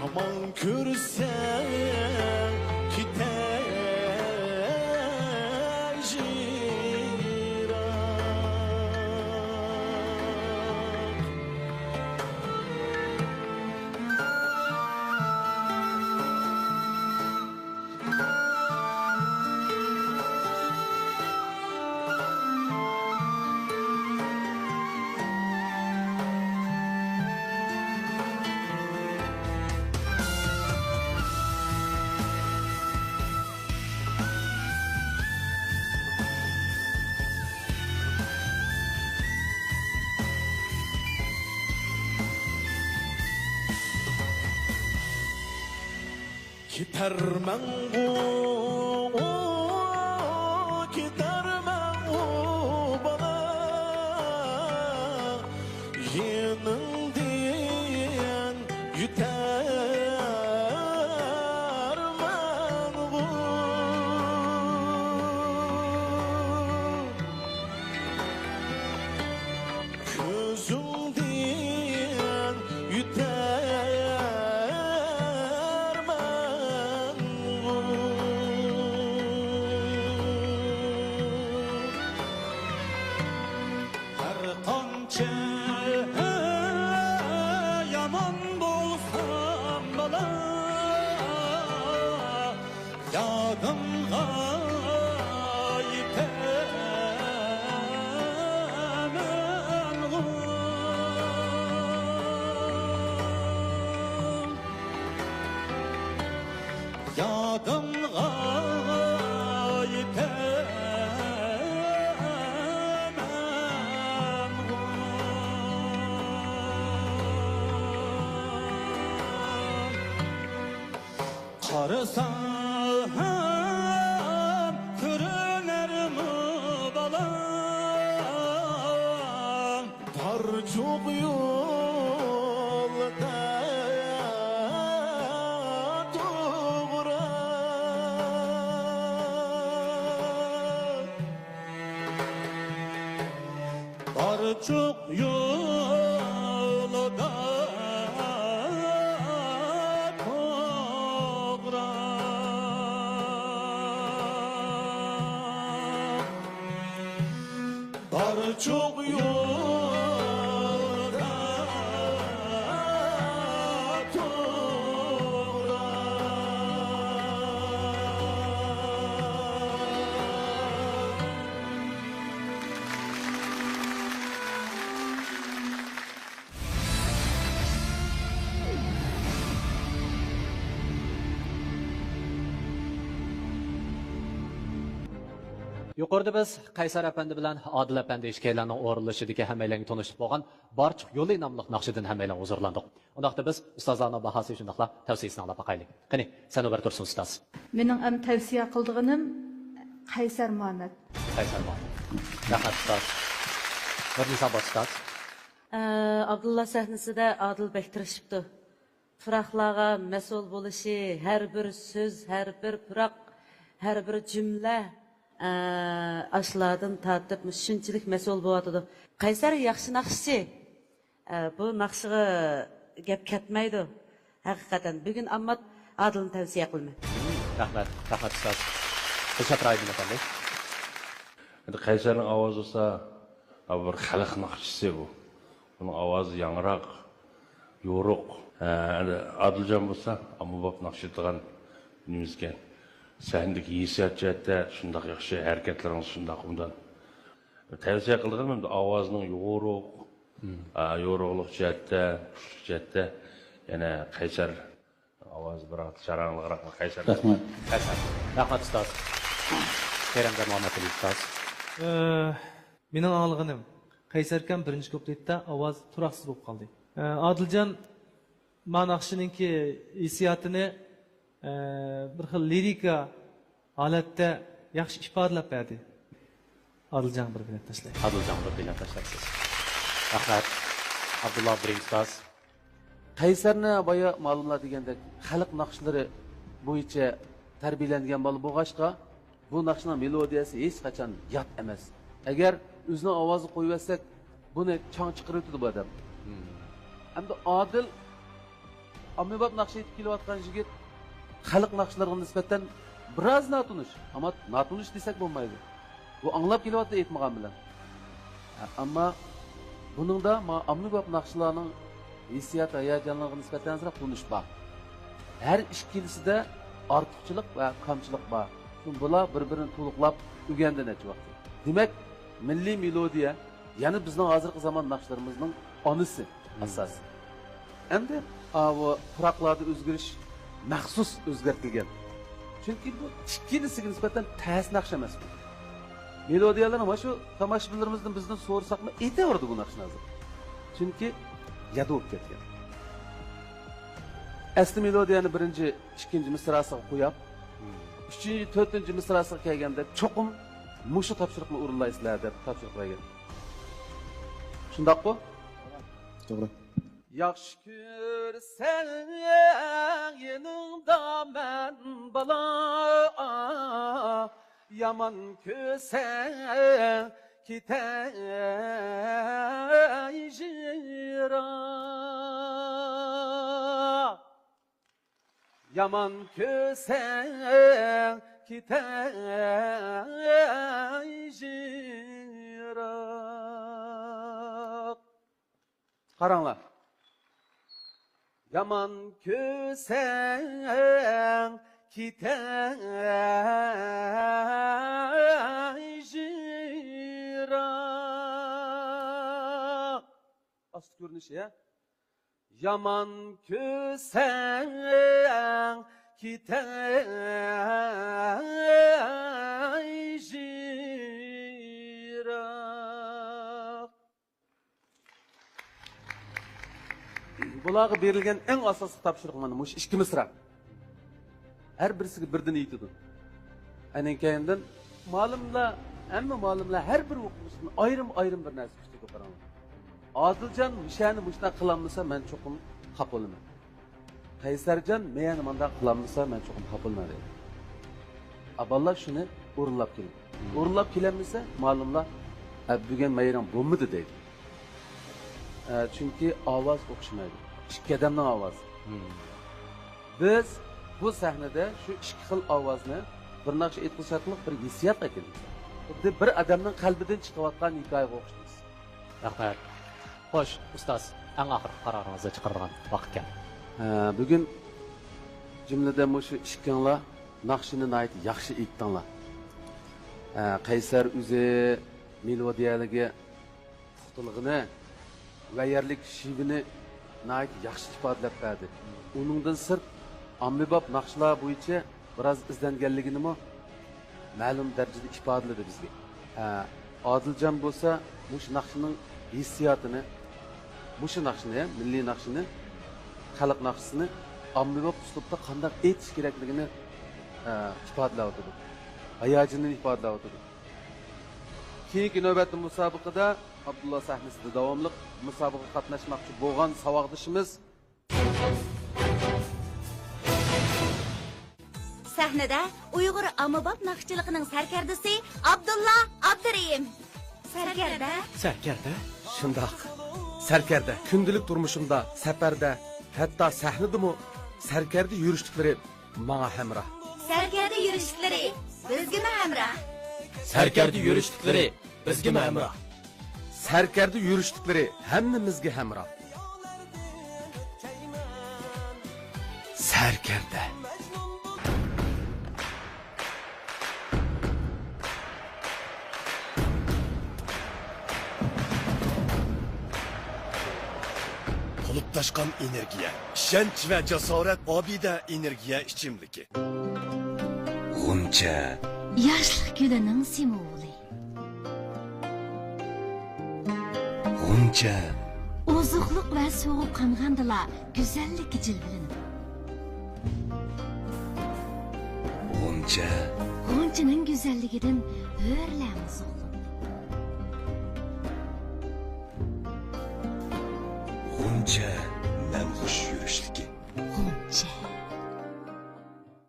Yomon ko'rsam Gidermen gidermen bana yenildiğin yütermen gözümden yaman bolsam bala yadımga yitemem yadımga Qarasam ko'rinarmi bola Dar çok yolda to'g'ri Dar çok yolda çok yolda to'g'ri Yuqorida biz Qaysar apandi bilan Odil apandi ishkaylarning o'rinlashidagi hammalarga tanishib bo'lgan Barchiq yo'li nomli naqshidan hammalar huzurlandik. Undaqda biz ustozlarning bahasi shundaqla tavsiyasini olib boqaylik. Qani, sen o'bar tursin ustoz. Mening ham tavsiya qildiganim Qaysar Muhammad. Qaysar Muhammad. Rahmat ustoz. Bir misol ustoz. Abdullah sahnasida Odil bek tirishibdi. Firaqlarga mas'ul bo'lishi, har bir so'z, har bir firaq, har bir jumla aşlardan tartib shunchalik mas'ul bo'lyotdi. Qaysar yaxshi naqshchi. Bu naqshiga gap ketmaydi. Haqiqatan bugun amma Odilni tavsiya qilman. Rahmat ustoz. Teşekkür ederim efendim. Qaysarning ovozi esa bir xalq naqshisi bu. Uning ovozi yangroq, yo'ruq. Adiljon bo'lsa, ommabop naqsh etgan nimizga sahnadagi hissiyot jihatda shundoq yaxshi harakatlaringiz shundoq undan tavsiya qilganim ovozning yo'ruqlik jihatda, kuchli jihatda yana qaysar ovoz biroq charang'liroq qaysar. Rahmat ustoz. Kerem'de Muhammed Ali ustoz. Mening anglaganim Qaysarkan birinchi kupletda ovoz turaqsiz bo'lib qoldi. Adiljon ma'naqshininki hissiyotini bir xil lirika holatda yaxshi ifodalab berdi. Adiljon bir bilan tashlaydi. Adiljon bir bilan tashlaysiz. Rahmat. Abdullah Birin ustoz. Qaysarni boya ma'lumlar degandek xalq naqshlari bo'yicha tarbiyalangan bola bo'lg'achqa bu naqshning melodiyasi hech qachon yot emas. Agar o'zining ovozi qo'yversak, buni chang chiqarib bu odam. Hamda Odil ommabop naqsh aytib kelayotgan yigit xalq naqshlariga nisbatan biroz notunish, ammo notunish desak bo'lmaydi. Bu anglab kelyapti aytmagan bilan. Ammo buningda ommabop naqshlarning hissiyat hayajonlariga nisbatan tunish bor. Har ikkilisida ortiqchilik va kamchilik bor. Bular bir-birini to'liqlab o'rgandi necha vaqt. Demak, milliy melodiya, ya'ni bizning hozirgi zamon naqshlarimizning onasi asosi. Endi bu turoqlarda o'zgarish maxsus o'zgartirilgan. Chunki bu ikkinisiga nisbatan ta'sir naqsh emas bu. Melodiyalarni mana shu tomoshabinlarimizdan bizdan so'rasaqmi, aytaverdi bu naqshni hozir. Chunki yad bo'lib ketgan. Asli melodiyani birinchi, ikkinchi misrasiga qo'yib, uchinchi, to'rtinchi misrasiga kelganda cho'qim mushu topshiriqni o'rinlaysizlar deb topshiriq bergan. Shundaqmi? To'g'ri. Yaxshi ko'rsan yaningda men bola, yomon ko'rsang ketay jiroq. Yomon ko'rsang ketay jiroq. Qaranglar. Yomon ko'rsang ketay jiroq. Ast ko'rinishi ya. Yomon ko'rsang ketay jiroq. Bularga berilgan eng asosiy topshiriq mana shu ikki misra. Har birisiga birdan aytadi. Anan keyindan ma'lumlar, hamma ma'lumlar har bir o'quvchisini ayrim bir narsa ustida qaranglar. Adiljon mishani mushna qilamasa men cho'qim xafa bo'laman. Qaysarjon meni menda qilamasa men cho'qim xafa bo'laman deydi. Aballar shuni o'rinlab keldi. O'rinlab kelamasa ma'lumlar bugun mayram bo'lmadi deydi. Chunki ovoz o'xshamaydi. Ikki odamning ovozi. Biz bu sahnada shu ikki xil ovozni bir naqsh aytqizatliq bir hissiyot ekan. Xuddi bir odamning qalbidan chiqayotgan hikoyaga o'xshaydi. Rahmat. Xo'sh, ustoz, eng oxirgi qaroringizni chiqargan vaqt keldi. Bugun jumladan shu ishkinglar naqshini nayt yaxshi aytdinglar. Qaysar o'zi melodiyaligi puxtaligini va yerlik shivini nayt yaxshi ifodalab berdi. Uningdan sirt ommabop naqshlar bo'yicha biroz izlanganligini ma'lum darajada ifodaladi bizga. Odiljon bo'lsa, bu naqshning hissiyotini, bu naqshni, milliy naqshni, xalq naqshisini ommabop uslubda qanday aytish kerakligini ifodalayapti. Hayajonini ifodalayapti. Keyingi navbatda musobaqada Abdullah sahnasida davomli musobaqaga qatnashmoqchi bo'lgan savodishimiz sahnada Uyg'ur ommabop naqshchiligining sarkardasi Abdullah Abdurayim. Sarkarda? Sarkarda? Shundoq. Sarkarda kundilik turmushimda, safarda, hatto sahnadami sarkarda yurishliklari menga hamroh. Sarkarda yurishliklari bizga hamroh. Sarkarda yurishliklari bizga hamroh. Sarkarda yurishliklari hammamizga hamroh. sarkarda. Qolib taşqan energiya, ishonch va jasorat obida energiya ichimligi. G'uncha. Yoshlik gulining simvoli. G'uncha. Ozuqliq va so'g'ib qangandilar go'zallik jilvilanib. G'uncha. G'unchaning go'zalligidan hurlamiz. G'uncha namxush yurishligi. G'uncha.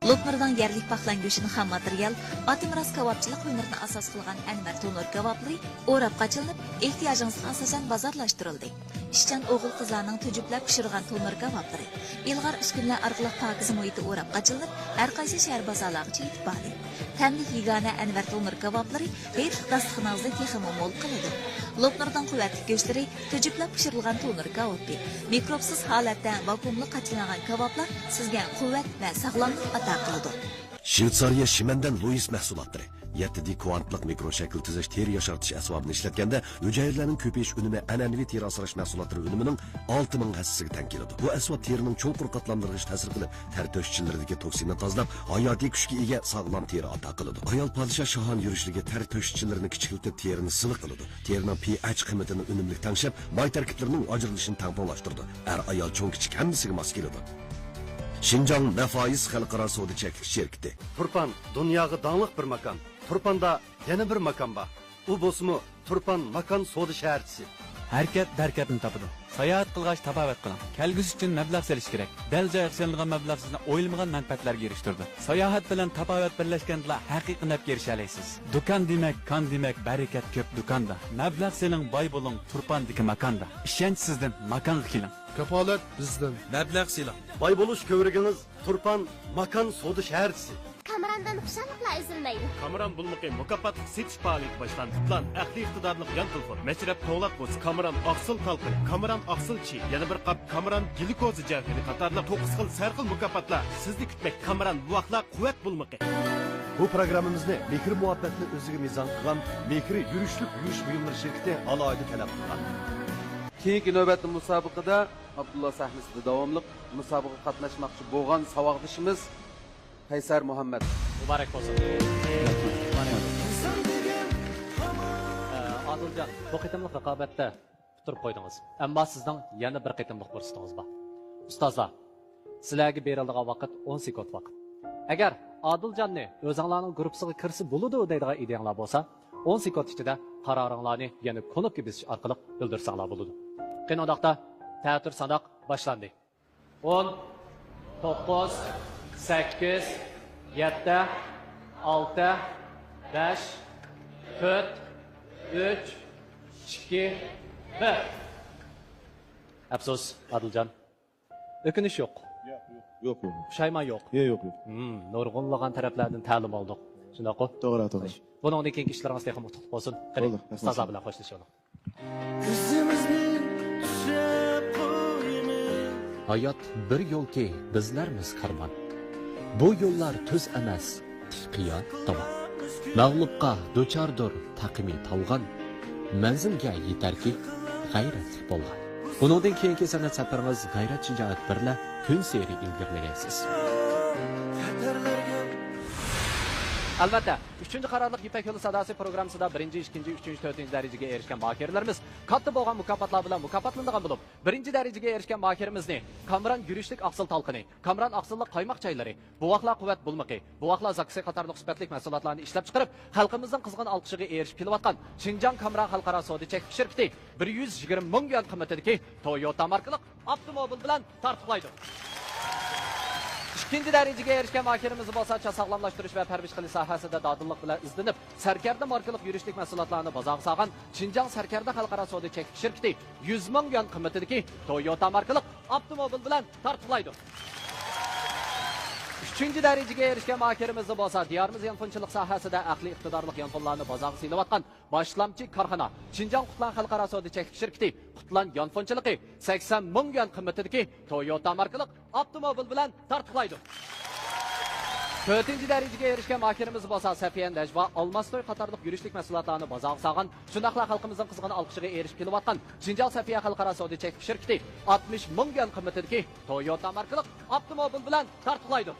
Lopnardan yerlik paxlan go'shini ham material, Atimiras kebapchilik hünerini asos qilgan Anvar Tonur kebapları o'rab qachilinib, ehtiyojingizga asosan bozorlashtirildi. Ishchan o'g'il qizlarning tujublab pishirgan tonur kebapları ilg'or uskunlar orqali pokiz muhitda o'rab qachilinib, har qaysi shahar bozorlariga yetib bordi. Tamlik yigana Anvar Tonur kebapları her dasturxoningizda texmi mo'l qiladi. Lopnardan quvvatli go'shtari tujublab pishirilgan tonur kebapı, mikrobsiz holatda vakuumli qachilangan kebaplar sizga quvvat va sog'lomlik ato qiladi. Shvetsariya Shimandan Louis mahsulotlari 7D kvantlik mikroshakl tuzish teri yoshartish asbobini ishlatganda hujayralarning ko'payish unumi an'anaviy teri asrash mahsulotlari unumining 6000 hassasiga teng keladi. Bu asbob terining cho'nqur qatlamlariga ta'sir qilib, ter to'shchilaridagi toksinni tozalab, hayotiy kuchga ega sog'lom teri ato qiladi. Ayol podshoh Shohon yurishligi ter to'shchilarini kichiklatib terini silliq qiladi. Terining pH qiymatini unumli tangshab, may tarkiblarining ajralishini tangponlashtirdi. Ayol cho'ng kichik hammasiga mos keladi. Şinjan Nefaiz Xalqaro savdo cheklik şirkati. Turpan dunyoga donglik bir makon. Turpanda yana bir makon bor. U bo'lsa Turpan makon savdo shaharchisi. Harakat darkatni topadi. Sayohat qilgach tabobat qiling. Kelgusi uchun mablag' solish kerak. Dal joyga solingan mablag' sizni o'yilmagan manfaatlarga erishtirdi. Sayohat bilan tabobat birlashganda haqiqiy nafga erisha olasiz. Do'kon demak, kon demak, barakat ko'p do'konda. Mablag' seling boy bo'ling Turpandagi makonda. Ishonch sizdan makonga keling. Kapolat bizdan. Mablag' siling. Boy bo'lish ko'rigingiz Turpan makon savdo shaharchisi. Kamerandan xushonliklar üzülmeydi. Kameran bulmaqı mukaffatlık setiş faaliyeti başlandı. Plan, əxli iqtidarlıq yan telefon, məşrəb toğlaq boz, kameran aqsil talqını, kameran aqsil çi, yana bir qap kameran glikozi cəvheri qatarlıq 9 xil sərxil mukaffatlar sizni kutmak. Kameran bu vaqtla quvvat bulmaqı. Bu programımızda Mekri muhabbetini özüge mizan kılan Mekri yürüşlük yürüyüş buyumları şirketi alaydı talep kılan. Keyingi navbatli musobaqada Abdullah sahnesida davomliq musobaqa qatnashmoqchi bo'lgan saboqdishimiz Qaysar Muhammad. Muborak bo'lsin. Adiljon, bu qitimliq raqobatda bitirib qo'ydingiz. Ammo sizning yana bir qitimliq fursatiniz bor. Ustozlar, sizlarga beriladigan vaqt 10 sekund vaqt. Agar Adiljonning o'zinglarning guruhiga kirsa bo'ladi deydigan ideyanglar bo'lsa, 10 sekund ichida qaroringlarni yana knopka bosish orqali bildirsanglar bo'ladi. Qandoqda ta'tir sanoq boshlandi. 10 9 8 7 6 5 4 3 2 1. Afsus Adiljon. O'kinish yo'q. Yo'q. Pushaymon yo'q. Yo'q. Nurg'unlagan taraflardan ta'lim oldik. Shunaqo? To'g'ri. Bundan keyingi ishlaringiz ham qutlug' bo'lsin. Qani, ustozlar bilan xo'shlashamiz. Hayot bir yo'lki, bizlarmiz qarmon. Bu yo'llar tuz emas, tiqiyon tomoq. Mag'lubqa duchordir taqimi talg'on. Manzilga yetarki g'ayratli bo'lgan. Bundan keyingi san'at safaringiz g'ayrat shijoat birla kun seri ilgirlaysiz. Albatta, 3-qarorliq Ipak yo'li sadosi programmasida 1-chi, 2-chi, 3-chi, 4-chi darajaga erishgan mahirlarimiz katta bo'lgan mukofotlar bilan mukofotlanadigan bo'lib, 1-chi darajaga erishgan mahirimizni Kamran yurishlik aqsil talqini, Kamran aqsillik qaymoq chaylari, buvaqlar quvvat bulmaqi, buvaqlar zaksi qatorliq sifatli mahsulotlarni ishlab chiqarib, xalqimizning qizg'in olqishiga erishib kelayotgan Xinjiang Kamran xalqaro savdo cheklik shirkati 120 ming yuan qimmatidagi Toyota markalik avtomobil bilan tartiblaydi. İkinci darajaga erishgan mahirimiz bo'lsa, sog'lomlashtirish va parvarish qilish sohasida dodillik bilan izlanib, sarkarda markalik yurishlik mahsulotlarini bozorga solgan Xinjiang sarkarda xalqaro savdo cheklik shirkati 100 ming yuan qimmatidagi Toyota markalik avtomobil bilan tartiblaydi. 3. derecege erişken mahkerimizni bolsa, diyarımız yanfınçılık sahasida aqli iqtidorli yanfınlarni bozorga silayotgan boshlamchi korxona Xinjiang Qutlan xalqaro savdo cheklik shirkati Qutlan yanfınçılığı 80 ming yuan qimmatidagi Toyota markali avtomobil bilan tartiblaydi. 4. derecege erişken mahkerimiz bolsa, Safiyan Dajva Almastoy qatorliq yurishlik mahsulotlarni bozorga solgan, shundaqla xalqimizning qizg'in olqishiga erishib kelayotgan Xinjiang Safiya xalqaro savdo cheklik shirkati 60 ming yuan qimmatidagi Toyota markali avtomobil bilan tartiblaydi.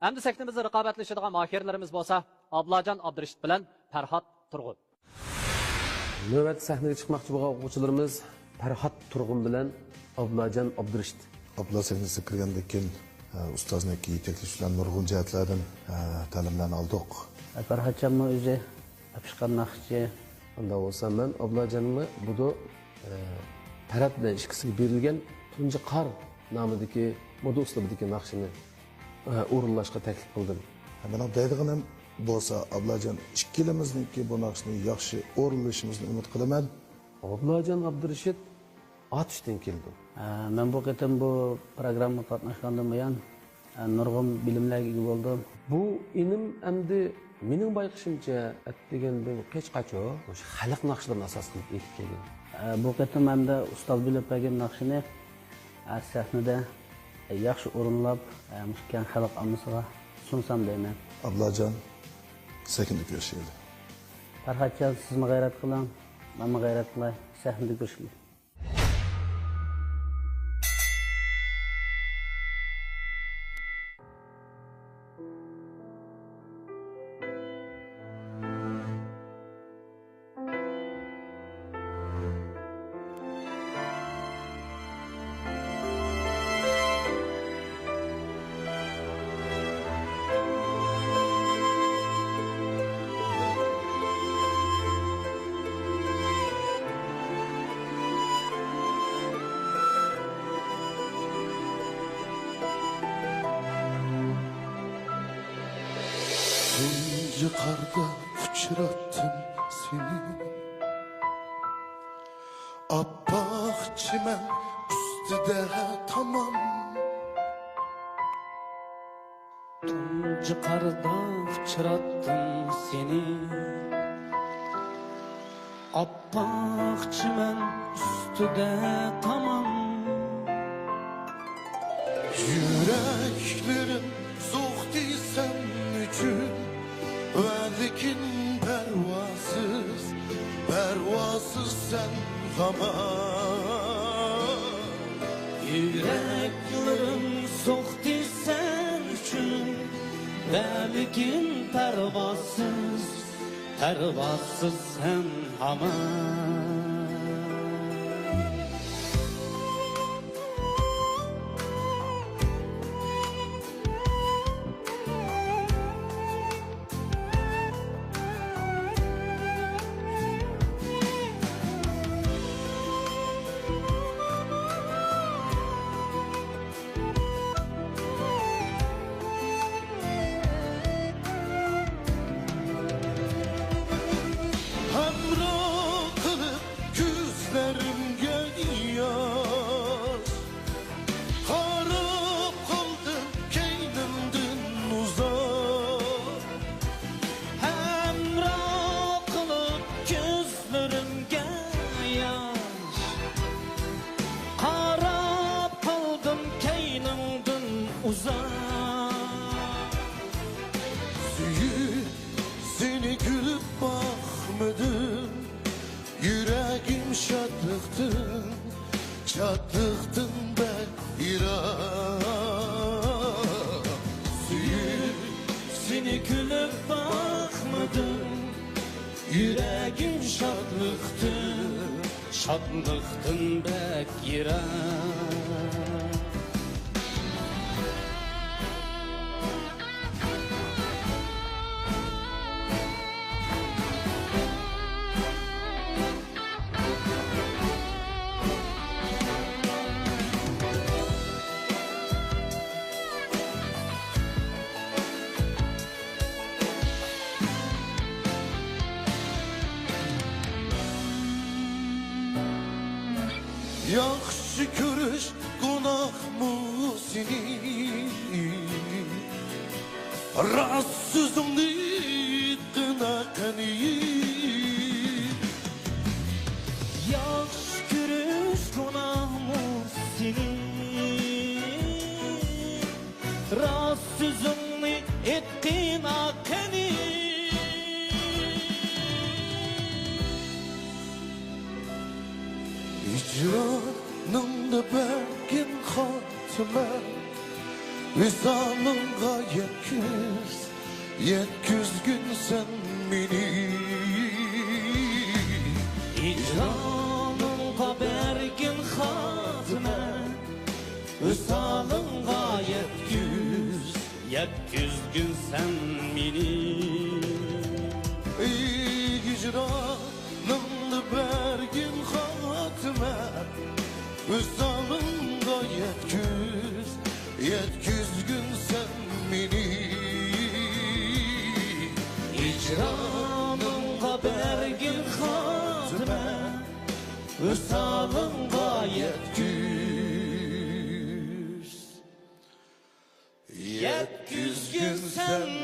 Endi sektimizde raqobatlashadigan mahirlarimiz bo'lsa, Ablajon Abdurishit bilan Farhod Turg'un. Növbət səhnəyə çıxmaqçı bo'lgan o'quvchilarimiz Farhod Turg'un bilan Ablajon Abdurishit. Abla sahnasiga kirgandan keyin ustozniki yetakliklar nurg'un jihatlardan ta'limlarni oldik. Farhodjonmi o'zi apishqan naqshchi. Unda bo'lsa men Ablajonmi buda Farhod bilan ikkisiga berilgan tunji qar nomidagi moda uslubidagi naqshini o'rinlashga taklif qildim. Mening deydiganim bo'lsa, Ablajon ikkilamizniki bu naqshni yaxshi o'rinlashimizni umid qilaman. Ablajon Abdurishit Atishdan keldi. Men bu qatam bu programma qatnashgandan buyon nurg'un bilimlarga ega bo'ldim. Bu inim endi mening bayqishimcha degandan hech qachon o'sha xalq naqshlarini asos qilib ekib kelgan. Bu qatam hamda ustoz bilib bergan naqshini sahnada yaxshi o'rinlab, mushkan xalq ommasiga sunsam deyman. Ablajon sekinlik yo'shaydi. Farhodjon, sizmi g'ayrat qiling, menmi g'ayrat qilay, sahnada ko'rishaylik. Tuncu karda uçrattım seni, Abbaq çimen üstüde tamam. Tuncu karda uçrattım seni, Abbaq çimen üstüde tamam. Yüreklerim soğuk değilsem üçün, Velikin pervasız, pervasız sen zaman. Yüreklerim soğuktu sen üçün, Velikin pervasız, pervasız sen aman. Hamra kılıp gözlerimge yaş, Harap kaldım keynimden uzak. Hamra kılıp gözlerimge yaş, Harap kaldım keynimden uzak. Süyü seni gülüp bakmadım, Yüreğim şadlıktın, şadlıktın ben irak. Süyü seni gülüp bakmadım, Yüreğim şadlıktın, şadlıktın bek yirak. Yaxşı görüş günah mı seni? Rahatsızım kına kani. Yaxşı görüş günah mı seni? Rahatsızım kına kani. Hicranımda belki hatime Visalımga yetküz gün sen beni Hicranımga bergin hatime Visalımga yetküz gün sen beni Hicranımda bergin hatime Visalımga yetküz gün sen beni Hicranımga bergin hatime Visalımga yetküz gün sen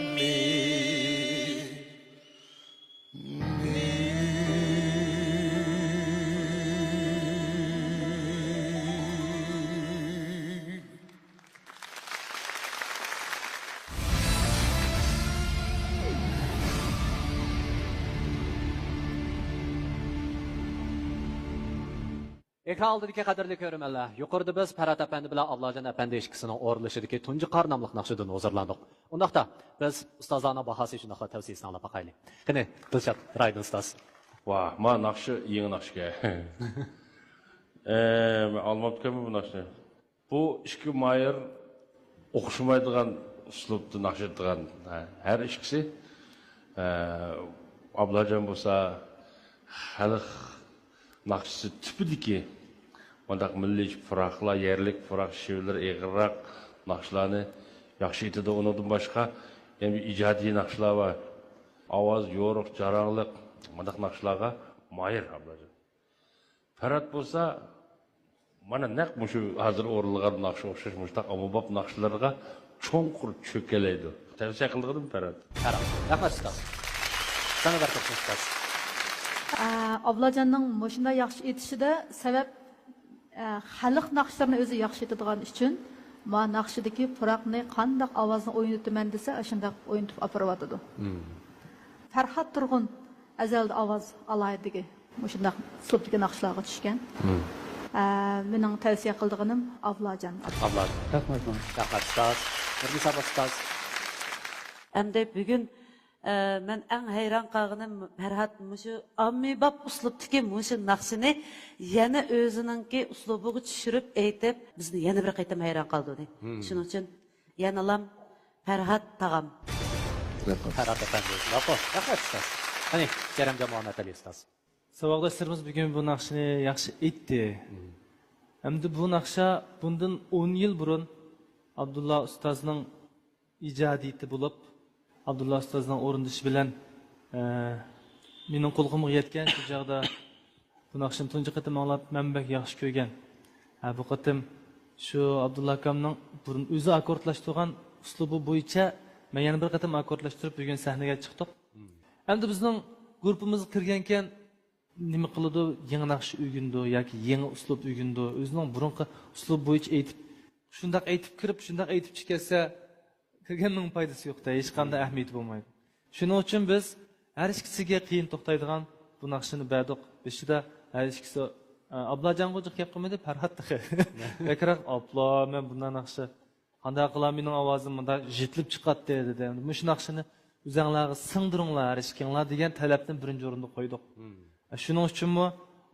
Ekran oldidagi qadrli ko'rmanlar, yuqorida biz Parat apandi bilan Ablajon apandi ishkisining o'rilishidagi tunji qor nomli naqshidan hozirlandik. Undaqda biz ustozlarning bahasi uchun tavsiyasini olib boqaylik. Qani, Dilshod, Raydin ustoz. Vah, ma naqshi yangi naqshga. Men olmabdimmi bu naqshni? Bu ikki mayır o'xshamaydigan uslubda naqshlaydigan har ikkisi Ablajon bo'lsa xalq naqshisi tipidiki Ondaq milliy fıraqlar, yerlik fıraq şivler, eğirrak naqshlarni yaxshi etadi. Ondan boshqa yani ijodiy naqshlar var. Ovoz, yo'riq, jaranglik, bundaq naqshlarga mayir Ablajon. Parat bo'lsa, mana naq shu hozir o'rilgan naqsh o'xshash mushtaq ommabop naqshlarga cho'nqur cho'kalaydi. Tavsiya qildim Parat. Rahmat ustoz. Sana baraka ustoz. Ablajonning mushunda yaxshi etishida sabab xalq naqshlarini o'zi yaxshi etadigan uchun ma naqshidagi puraqni qandoq ovozni o'ynataman desa shundoq o'ynatib operyotidi. Farhod Turg'un azalda ovoz alaydigi mushundaq uslubdagi naqshlarga tushgan. Mening tavsiya qilganim Ablajon. Ablajon. Rahmat ustoz. Nurgisa ustoz. Endi bugun men eng hayron qolganim Farhod mushu ommabop uslubdagi mushu naqshini yana o'zininki uslubiga tushirib aytib, bizni yana bir qayta hayron qoldirdi. Shuning uchun yanalam Farhod tag'am. Farhod apandi. Rahmat ustoz. Qani, Karam jamoat Ali ustoz. Savoldoshlarimiz bugun bu naqshni yaxshi aytdi. Endi bu naqsha bundan 10 yil burun Abdulla ustozning ijodiyati bo'lib, Abdulla ustozning o'rindishi bilan mening qo'limga yetgan shu chog'da bu naqshni tunji qatim anglab, men bak yaxshi ko'rgan. Bu qatim shu Abdulla akamning burun o'zi akkordlashtirgan uslubi bo'yicha men yana bir qatim akkordlashtirib bugun sahnaga chiqdik. Endi bizning guruhimizga kirgankan nima qiladi? Yangi naqsh o'rgandi yoki yangi uslub o'rgandi. O'zining burunqi uslub bo'yicha aytib, shundaq aytib kirib, shundaq aytib chiqsa kirganning foydasi yo'qda, hech qanday ahamiyati bo'lmaydi. Shuning uchun biz har ikkisiga qiyin to'xtaydigan bu naqshni berdik. Beshida har ikkisi Ablajonga gap qilmadi, Farhod tig'i. Bakroq abla, men bundan naqshi qanday qilib mening ovozim bunda jetlib chiqadi dedi. Bu shu naqshni o'zinglarga singdiringlar, har ikkinglar degan talabni birinchi o'rinda qo'ydik. Shuning uchunmi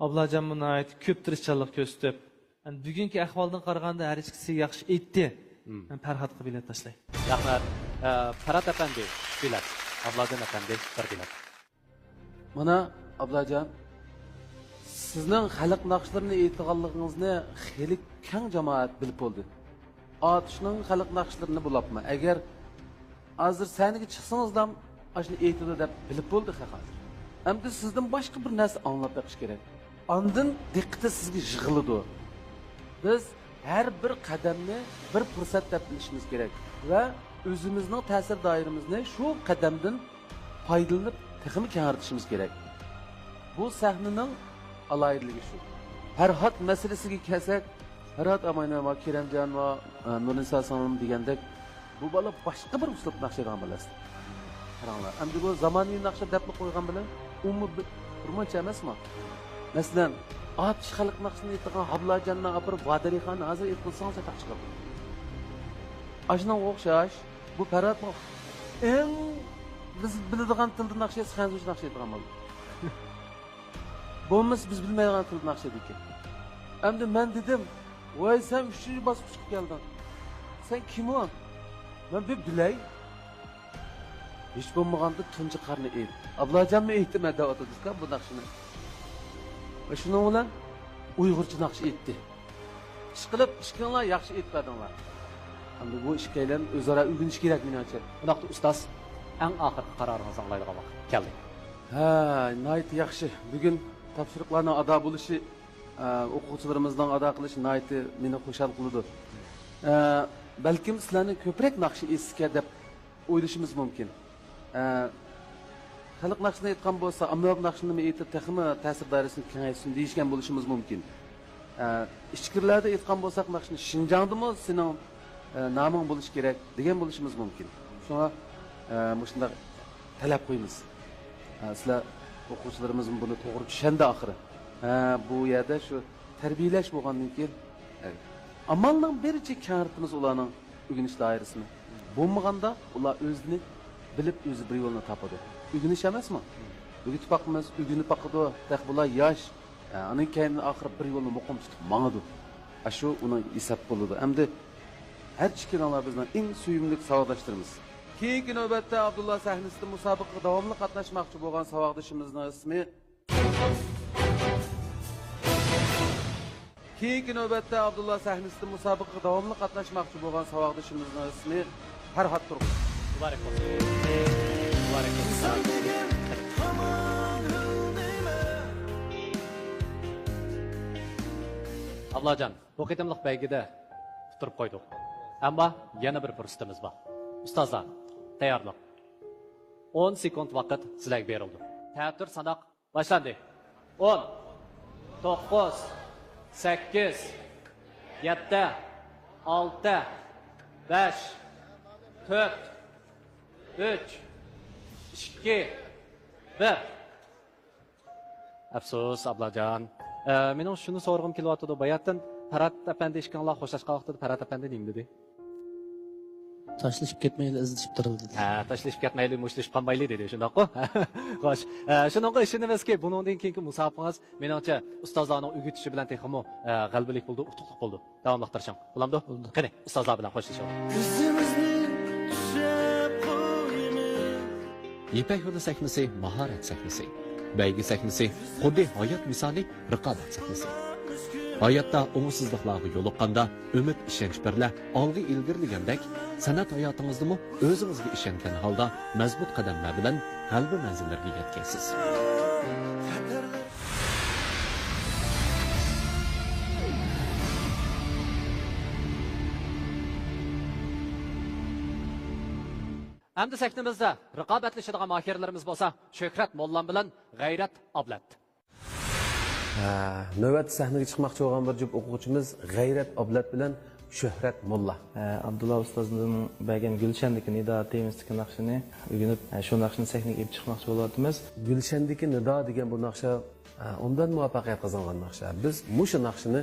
Ablajon buni aytib, ko'p tirishchilik ko'rsatib, bugungi ahvoldan qaraganda har ikkisi yaxshi aytdi. Men Farhodga bilet tashlay. Rahmat. Farhod apandi bilet. Ablajon apandi bir bilet. Mana Ablajon, sizning xalq naqshlarini aytganligingizni xeyli keng jamoat bilib bo'ldi. Atishning xalq naqshlarini bulapma. Agar hozir saniga chiqsangiz ham ashuni aytadi deb bilib bo'ldi hozir. Endi sizdan boshqa bir narsa anglab beqish kerak. Ondan diqqati sizga yig'iladi. biz her bir qadamni bir fursat deb bilishimiz kerak va o'zimizning ta'sir doiramizni shu qadamdan foydalanib texmi kengaytirishimiz kerak. Bu sahnaning alohidaligi shu. Farhod masalasiga kelsak, Farhod Amayna va Keremjon va Nurisa Sonim degandek bu bola boshqa bir uslub naqshadan bilasiz. Qaranglar, endi bu zamonaviy naqsha deb qo'ygan bilan ummi birmuncha emasmi? Masalan, Atish xalq naqshini aytgan Hablajondan apirib Vadarixon hozir aytqilsangiz taq chiqadi. Ashunga o'xshash bu Farhod eng biz biladigan tilda naqsha xanzuj naqsha aytgan bo'ldi. Bo'lmas biz bilmaydigan tilda naqsha ekan. Endi men dedim, "Voy sen 3-chi bosqichga kelding. Sen kim o?" Men bir bilay. Hech bo'lmaganda tunji qarni ey. Ablajonmi aytmadi otadizga bu naqshini. Va shuning bilan Uyg'urcha naqsh aytdi. Ishqilib, ishkinglar yaxshi aytmadinglar. Endi bu ishkaylar o'zaro o'rganish kerak menimcha. Bunaqa ustoz, eng oxirgi qaroringizni anglaydigan vaqt keldi. Ha, nihoyat yaxshi. Bugun topshiriqlarning ado bo'lishi, o'quvchilarimizning ado qilishi nihoyat meni xushal qildi. Balkim sizlarni ko'proq naqsh esga deb o'ylashimiz mumkin. Xalq naqshini aytgan bo'lsa, ammob naqshini aytib, texmi ta'sir doirasini kengaytirsin deyishgan bo'lishimiz mumkin. Ishkirlarda aytgan bo'lsak, naqshni Shinjongdimi sening noming bo'lish kerak degan bo'lishimiz mumkin. Shunga shunday talab qo'yamiz. Sizlar o'quvchilarimiz buni to'g'ri tushanda oxiri. Bu yerda shu tarbiyalash bo'lgandan keyin amalning bericha kengaytiramiz ularning o'rganish doirasini. Bo'lmaganda ular o'zini bilib o'zi bir yo'lni topadi. O'rganish emasmi? O'rgatib boqamiz, o'rganib boqadi, bular yosh. Uning keyin oxiri bir yo'lni muqim tutib mangadi. Shu uning hisob bo'ladi. Endi har chiqinlar bizning eng suyimli savodashlarimiz. Keyingi navbatda Abdullah sahnasida musobaqaga davomli qatnashmoqchi bo'lgan savodashimizning ismi Keyingi navbatda Abdullah sahnasida musobaqaga davomli qatnashmoqchi bo'lgan savodashimizning ismi Farhod Turg'un. Muborak bo'lsin. Muborak bo'lsin. Ablajon, bu qitimliq baygida turib qo'ydik. Ammo yana bir fursatimiz bor. Ustozlar, tayyorlik. 10 sekund vaqt sizlarga berildi. Ta'tir sanoq boshlandi. 10 9 8 7 6 5 4 3 2 1 Afsus Ablajon. Mening shuni so'rg'im kelyapti. Bayatdan Farhod apandi ishkanlar xo'shlashgan vaqtida Farhod apandi nima dedi? Tashlashib ketmayli, izlashib turildi. Ha, tashlashib ketmayli, mushlashib qolmayli dedi, shundaqmi? Xo'sh, shuningga ishonamizki, bundan keyingi musobaqangiz menimcha ustozlarning o'rgatishi bilan texmo g'alabalik bo'ldi, utuqlik bo'ldi. Davomlashtirishing. Bo'lamdi? Qani, ustozlar bilan xo'shlashing. Ipak yo'li sahnasi mahorat sahnasi. Baygi sahnasi xuddi hayot misoli raqobat sahnasi. Hayotda umutsizliklarga yo'liqqanda umid ishonch birla olg'a ilgirlagandek, san'at hayotingizdami o'zingizga ishongan holda mazbut qadamlar bilan g'alaba manzillariga yetkazasiz. Endi sahnamizda raqobatlashadigan mohirlarimiz bo'lsa, Shuhrat Mollan bilan G'ayrat Ablat. Navbat sahnaga chiqmoqchi bo'lgan bir juft o'quvchimiz G'ayrat Ablat bilan Shuhrat Molla. Abdullah ustozning bergan Gulshandagi nido temisdagi naqshini o'rganib, shu naqshni sahnaga olib chiqmoqchi bo'lyapmiz. Gulshandagi nido degan bu naqsha undan muvaffaqiyat qozongan naqsha. Biz mushu naqshini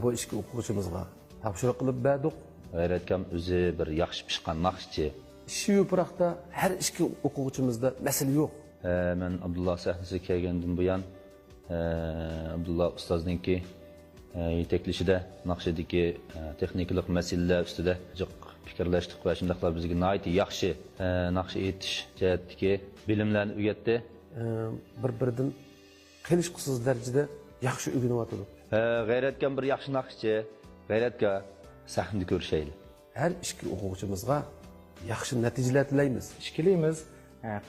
bu ikki o'quvchimizga topshiriq qilib berdik. G'ayratgan o'zi bir yaxshi pishgan naqshchi. Shu yo'proqda har ikki o'quvchimizda masala yo'q. Men Abdullah sahnasiga kelgandan buyon Abdullah ustozningki yeteklishida naqshadagi texnikalik masalalar ustida jiq fikrlashdik va shundaqlar bizga nihoyat yaxshi naqsh aytish jihatdagi bilimlarni o'rgatdi. Bir-biridan qilishqisiz darajada yaxshi o'rganyapti. G'ayratgan bir yaxshi naqshchi, G'ayratga sahnada ko'rishaylik. Har ikki o'quvchimizga yaxshi natijalar tilaymiz. Ishkilaymiz.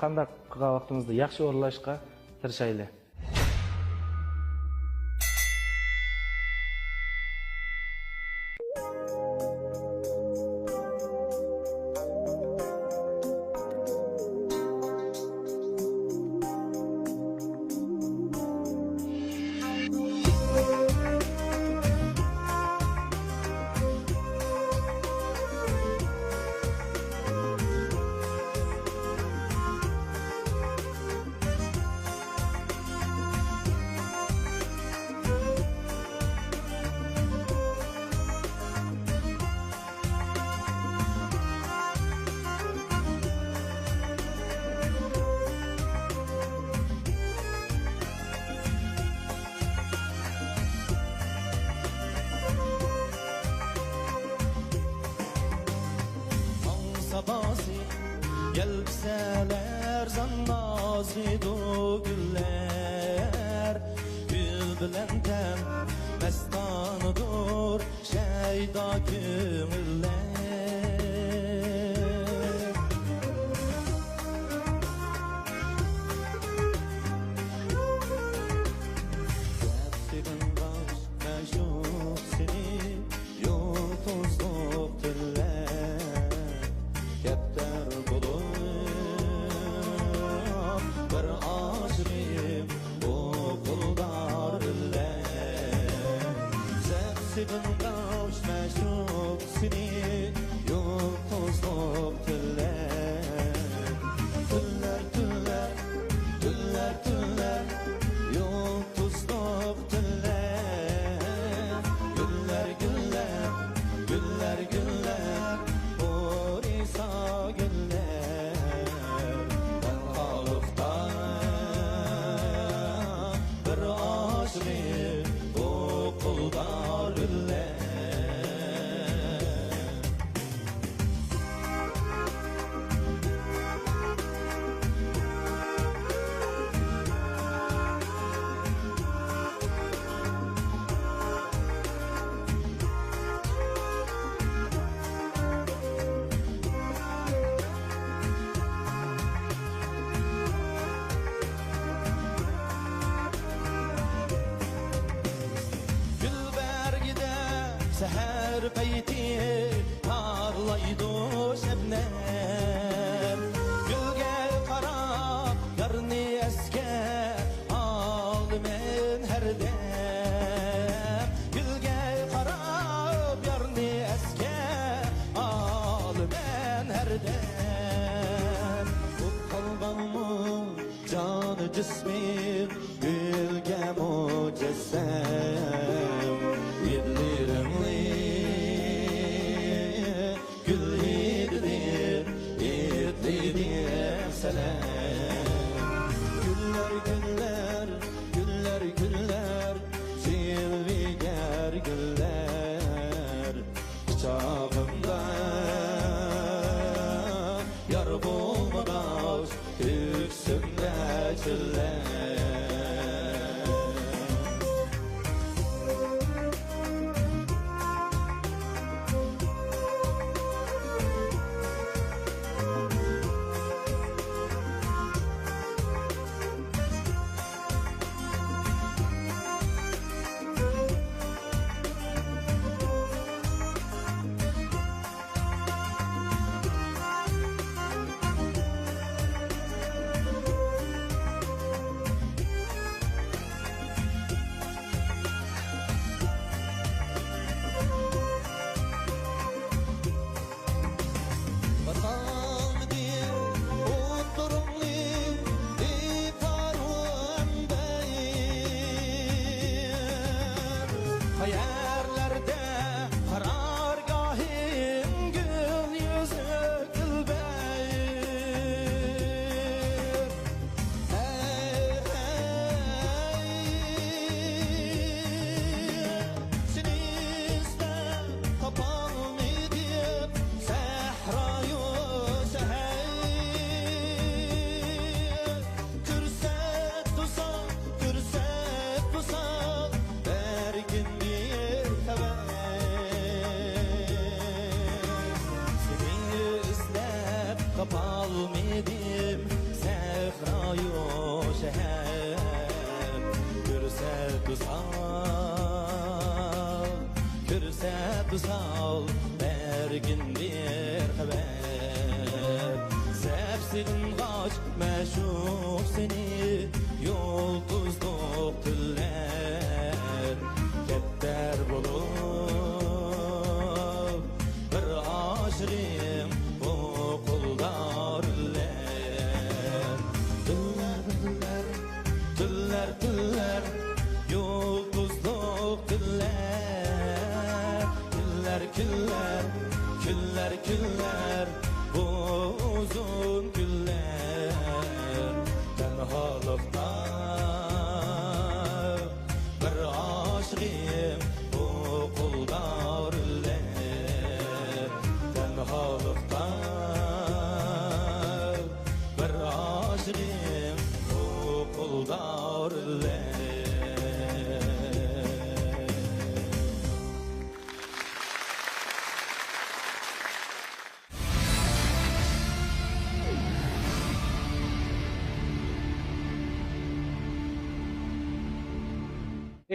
Qanday qilgan vaqtimizda yaxshi o'rlashga tirishaylik. sadası Gelseler zannazıdu güller Gül bilen tem mestanıdır şeyda gümüller Hepsinin baş meşhur seni yolsuzluk diller Kepter bulup bir aşırım okullar diller Hepsinin baş meşhur seni yolsuzluk diller Diller diller diller diller yolsuzluk diller Güller güller güller güller Orisa güller Ben halıktan bir aşırı okullar güller Gülbergide seher beyti parlaydı şebnem Gülge karab yarni eske almen her dem Gülge karab yarni eske almen her dem Bu kalbanımın canı cismi gülge mucessem Yedlerimli gül yedidir yedidir selam Güller güller güller güller Silviger güller Çağımda yar bulmadan Yüksümde çiller Hayallerde karargahim gül yüzü gülbeyir Hey Seni istem tapalım edip Sehrayı şehir Kürset tusal Bergin bir haber Seni izlep kapalmadım Sehrayı şehir Kürset tusal Bergin bir haber Sepsidin kaç meşhur seni Yolsuzluk diller Kepter bulup bir aşırım okullar diller Diller diller diller yolsuzluk diller Güller güller güller güller bu uzun güller Tenhalıktan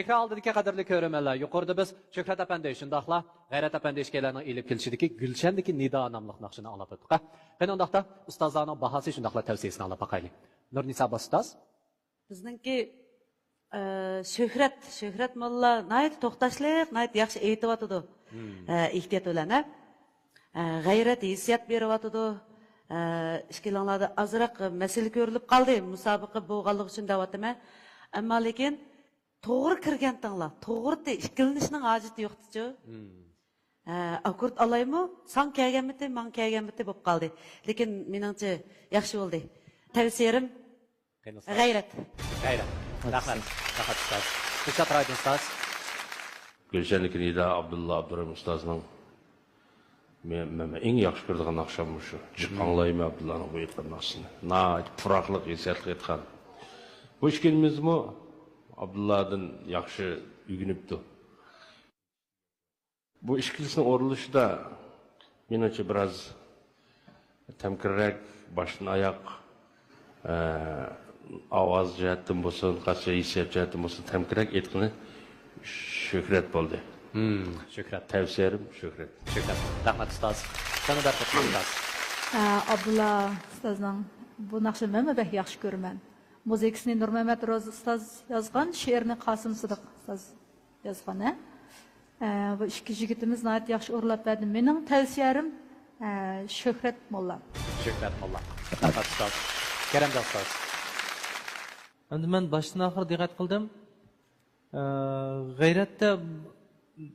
Ekran aldidagi qadrli ko'rmanlar, yuqorida biz Shuhrat apandi shundaqla G'ayrat apandi ishkalarning elib kelishidagi Gulshandagi Nido nomli naqshini olib o'tdik. Qani undaqda ustozlarning bahasi shundaqla tavsiyasini olib boqaylik. Nurnisa ustoz bizningki Shuhrat molla nayt to'xtashlik, nayt yaxshi aytyotidi. Ehtiyot bilan, g'ayrat hissiyat beryotidi. Ishkilanlarda azroq masala ko'rilib qoldi. Musobaqa bo'lganligi uchun da'vatman. Ammo lekin to'g'ri kirgandinglar, to'g'ri ikkilanishning hojati yo'qdi-ku. Akkord olaymi? San kelganmidi, men kelganmidi bo'lib qoldi. Lekin meningcha yaxshi bo'ldi. Tavsiyam g'ayrat. Rahmat ustoz. Ustoz Raydin ustoz. Gulshandagi Nido Abdulla Abdurahim ustozning men eng yaxshi ko'radigan naqsham shu. Jiq anglayman Abdullaning bu aytgan naqshini. Puroqliq, hissiyatli aytgan. Bu ishkilmizmi Abdulladan yaxshi uyg'unibdi. Bu ishkilisning o'rilishida menimcha biroz tamkirrak, boshdan oyoq ovoz jihatdan bo'lsin, qancha hissiyat jihatdan bo'lsin tamkirrak aytgani Shuhrat bo'ldi. Shuhrat. Tavsiyam Shuhrat. Rahmat ustoz. Sana da ustoz. Abdulla ustozning bu naqshini men bek yaxshi ko'raman. Muzikasini Nurmamat Ro'z ustoz yozgan, she'rni Qosim Sidiq ustoz yozgan. Bu ikki yigitimiz nihoyat yaxshi o'rlab berdi. Mening tavsiyam Shuhrat molla. Rahmat ustoz. Karamda ustoz. Endi men boshdan oxir diqqat qildim. G'ayratda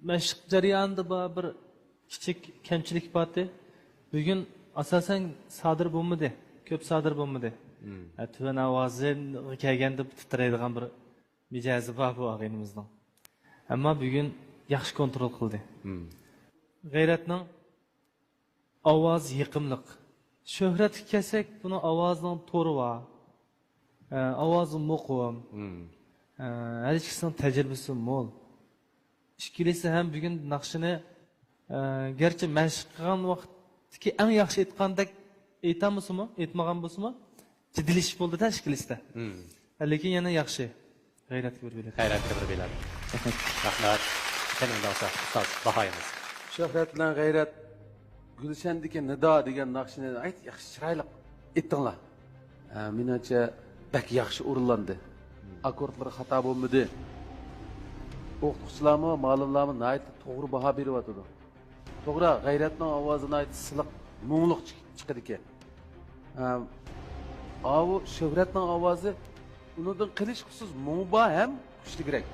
mashq jarayonida bir kichik kamchilik bordi. Bugun asosan sodir bo'lmadi, ko'p sodir bo'lmadi. Tuvan ovozi kelganda titraydigan bir mijozi bor bu og'inimizning. Ammo bugun yaxshi kontrol qildi. G'ayratning ovozi yiqimliq. Shuhratga kelsak, buni ovozining to'ri bor. Ovozi muqim. Her ikisining tajribasi mo'l. Ishkilisi ham bugun naqshini gerçi mashq qilgan vaqtdagi eng yaxshi aytgandek aytamizmi, aytmagan bo'lsa-mu, jiddilish bo'ldi-da ishkilisda. Lekin yana yaxshi. G'ayratga bir biladi. Rahmat. Senin de ustoz bahoyimiz. Shuhrat bilan G'ayrat Gulshandagi Nido degan naqshini ayt yaxshi chiroyli aytdinglar. Menimcha bak yaxshi o'rinlandi. Akkordlar xato bo'lmadi. O'qituvchilarmi, ma'lumlarmi nihoyat to'g'ri baho beryapti. To'g'ri, G'ayratning ovozi nihoyat siliq, mo'ngluq chiqadi ekan. Avu Shuhratning ovozi unidan qilish xusus mo'ngba ham kuchliroq.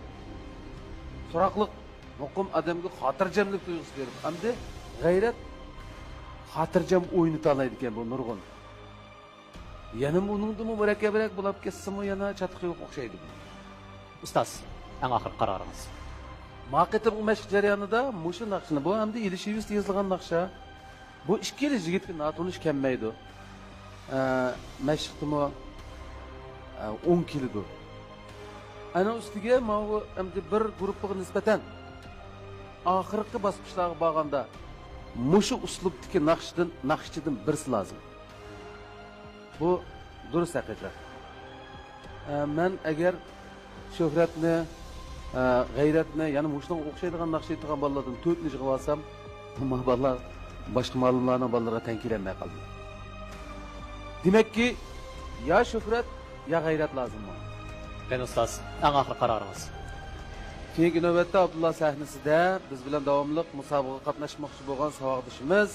So'roqliq, muqim odamga xotirjamlik tuyg'usi berib, hamda G'ayrat xotirjam o'ynata oladi ekan bu nurg'un. Yana buningdimi murakkabroq bo'lib ketsimi yana chatqiga o'xshaydi. Ustoz, eng oxir qarorimiz. Maqetim mashq jarayonida mushu naqshni bu hamda Ilishevis yozilgan naqsha. Bu ikkili yigitga natunish kelmaydi. Mashqdimi 10 kilidir. Ana ustiga mana hamda bir guruhga nisbatan oxirgi bosqichlarga borganda mushu uslubdagi naqshchidan birsi lozim. Bu durust haqiqat. Men agar Shuhratni, G'ayratni, ya'ni mushunga o'xshaydigan naqsh aytgan bolalardan 4 qilib olsam, bu bolalar boshqa ma'lumotlarning bolalarga tankilanmay qoldi. Demakki, ya Shuhrat, ya G'ayrat lozim. Ben ustoz, eng oxir qarorimiz. Keyingi navbatda Abdulla sahnasida biz bilan davomli musobaqaga qatnashmoqchi bo'lgan savodishimiz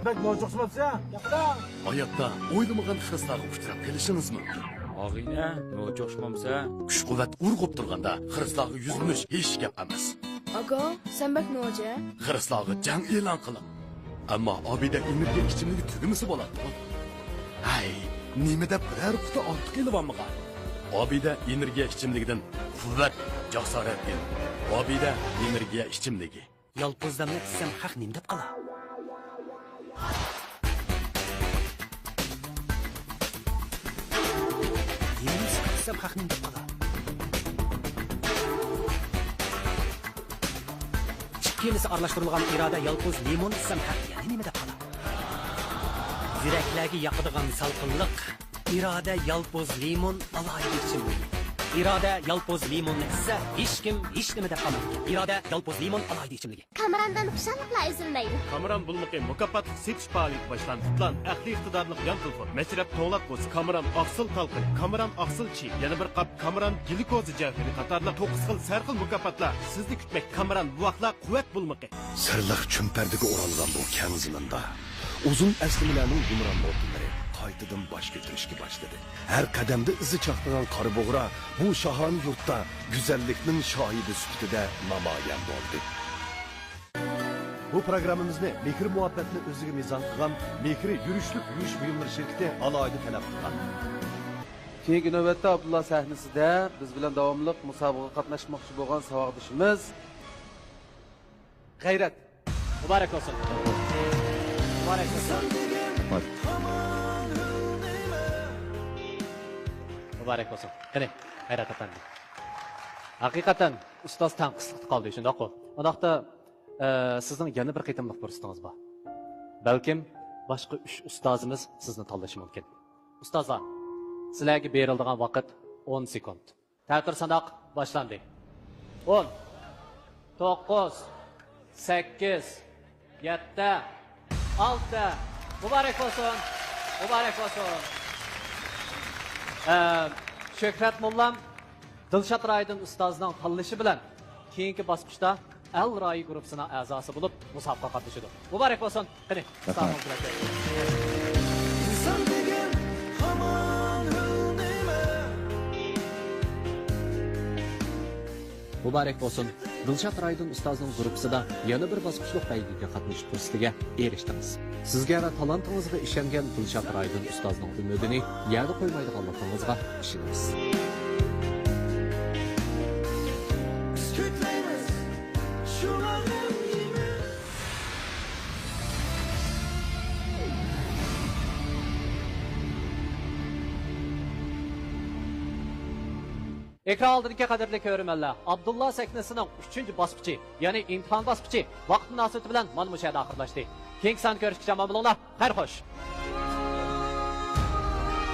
bak nojo'xshimatsa, yoqda. Hayotda o'ylamagan xislarga uchrab kelishingiz mumkin. Og'ina, nojo'xshmamsa, kuch-quvvat urg'ib turganda xislarga yuzlanish hech gap emas. Aga, sen bak noja? Xislarga jang e'lon qiling. Ammo Obida energiya ichimligi tugimisi bo'ladi. Hay, nima deb biror quti ortiq kelibammigan? Obida energiya ichimligidan quvvat, jasorat kel. Obida energiya ichimligi. Yolpozdan netsam haq nim deb qala. Yemin sıkırsam haq nim deb qala. Ikkalisi aralashtirilgan iroda yolpoz limon issam haq, ya'ni nima deb qala. Yüreklerge yakıdığan salkınlık. İrade yalpoz limon alaydı içimlik. İrade yalpoz limonunu ise hiç kim hiç demede kalır. İrade yalpoz limon alaydı içimligi. Kamerandan xuşanlıqla üzülmeydi. Kameran bulmuqi mukofot setish faoliyati boshlandi. Plan aqliy iqtidorli yan telefon, mashrab to'lat bo'z, kameran oqsil talqin, kameran oqsil chi, yana bir qap kameran glikozi javhari qatorli 9 xil sarxil mukofotlar sizni kutmak. Kameran bu vaqtlar quvvat bulmuqi. Sirliq chumpardiga o'ralgan bu keng ziminda uzun aslimalarning gumron bo'lganlari qaytadan bosh ko'tarishga boshladi. Har qadamda izi chaqnagan qora bo'g'ra bu shahona yurtda go'zallikning shohidi sifatida namoyon bo'ldi. Bu programmamizni mehr muhabbatni o'ziga mezon qilgan Mehri yurishlik yurish buyumlari shirkati alohida talab qilgan. Keyingi navbatda Abdullah sahnasida biz bilan davomli musobaqaga qatnashmoqchi bo'lgan savodishimiz G'ayrat. Muborak bo'lsin. Muborak bo'lsin. Muborak bo'lsin. Qani, G'ayrat efendim. Haqiqatan ustoz tanqislik qoldi shundoq-ku. Undaqda sizning yana bir qitimliq fursatingiz bor. Balkim boshqa 3 ustozimiz sizni tanlashi mumkin. Ustozlar, sizlarga beriladigan vaqt 10 sekund. Ta'tir sanoq boshlandi. 10 9 8 7 6 Muborak bo'lsin. Muborak bo'lsin. Shuhrat Mullam Dilshod Raydin ustozning tanlashi bilan keyingi bosqichda Al Rayi guruhining a'zosi bo'lib musobaqa qatnashadi. Muborak bo'lsin. Qani, salom bilan. Muborak bo'lsin. Dilshod Raydin ustozning guruhida yana bir bosqichlik baygiga qatnashish fursatiga erishdingiz. Sizga va talantingizga ishongan Dilshod Raydin ustozning umidini yerda qo'ymaydiganligingizga ishonamiz. Ekran oldidagi qadrli ko'rmanlar, Abdullah sahnasining 3-bosqichi, ya'ni imtihon bosqichi vaqt munosabati bilan mana bu yerda oxirlashdi. Keyingi san ko'rishgacha omon bo'linglar. Xayr xo'sh.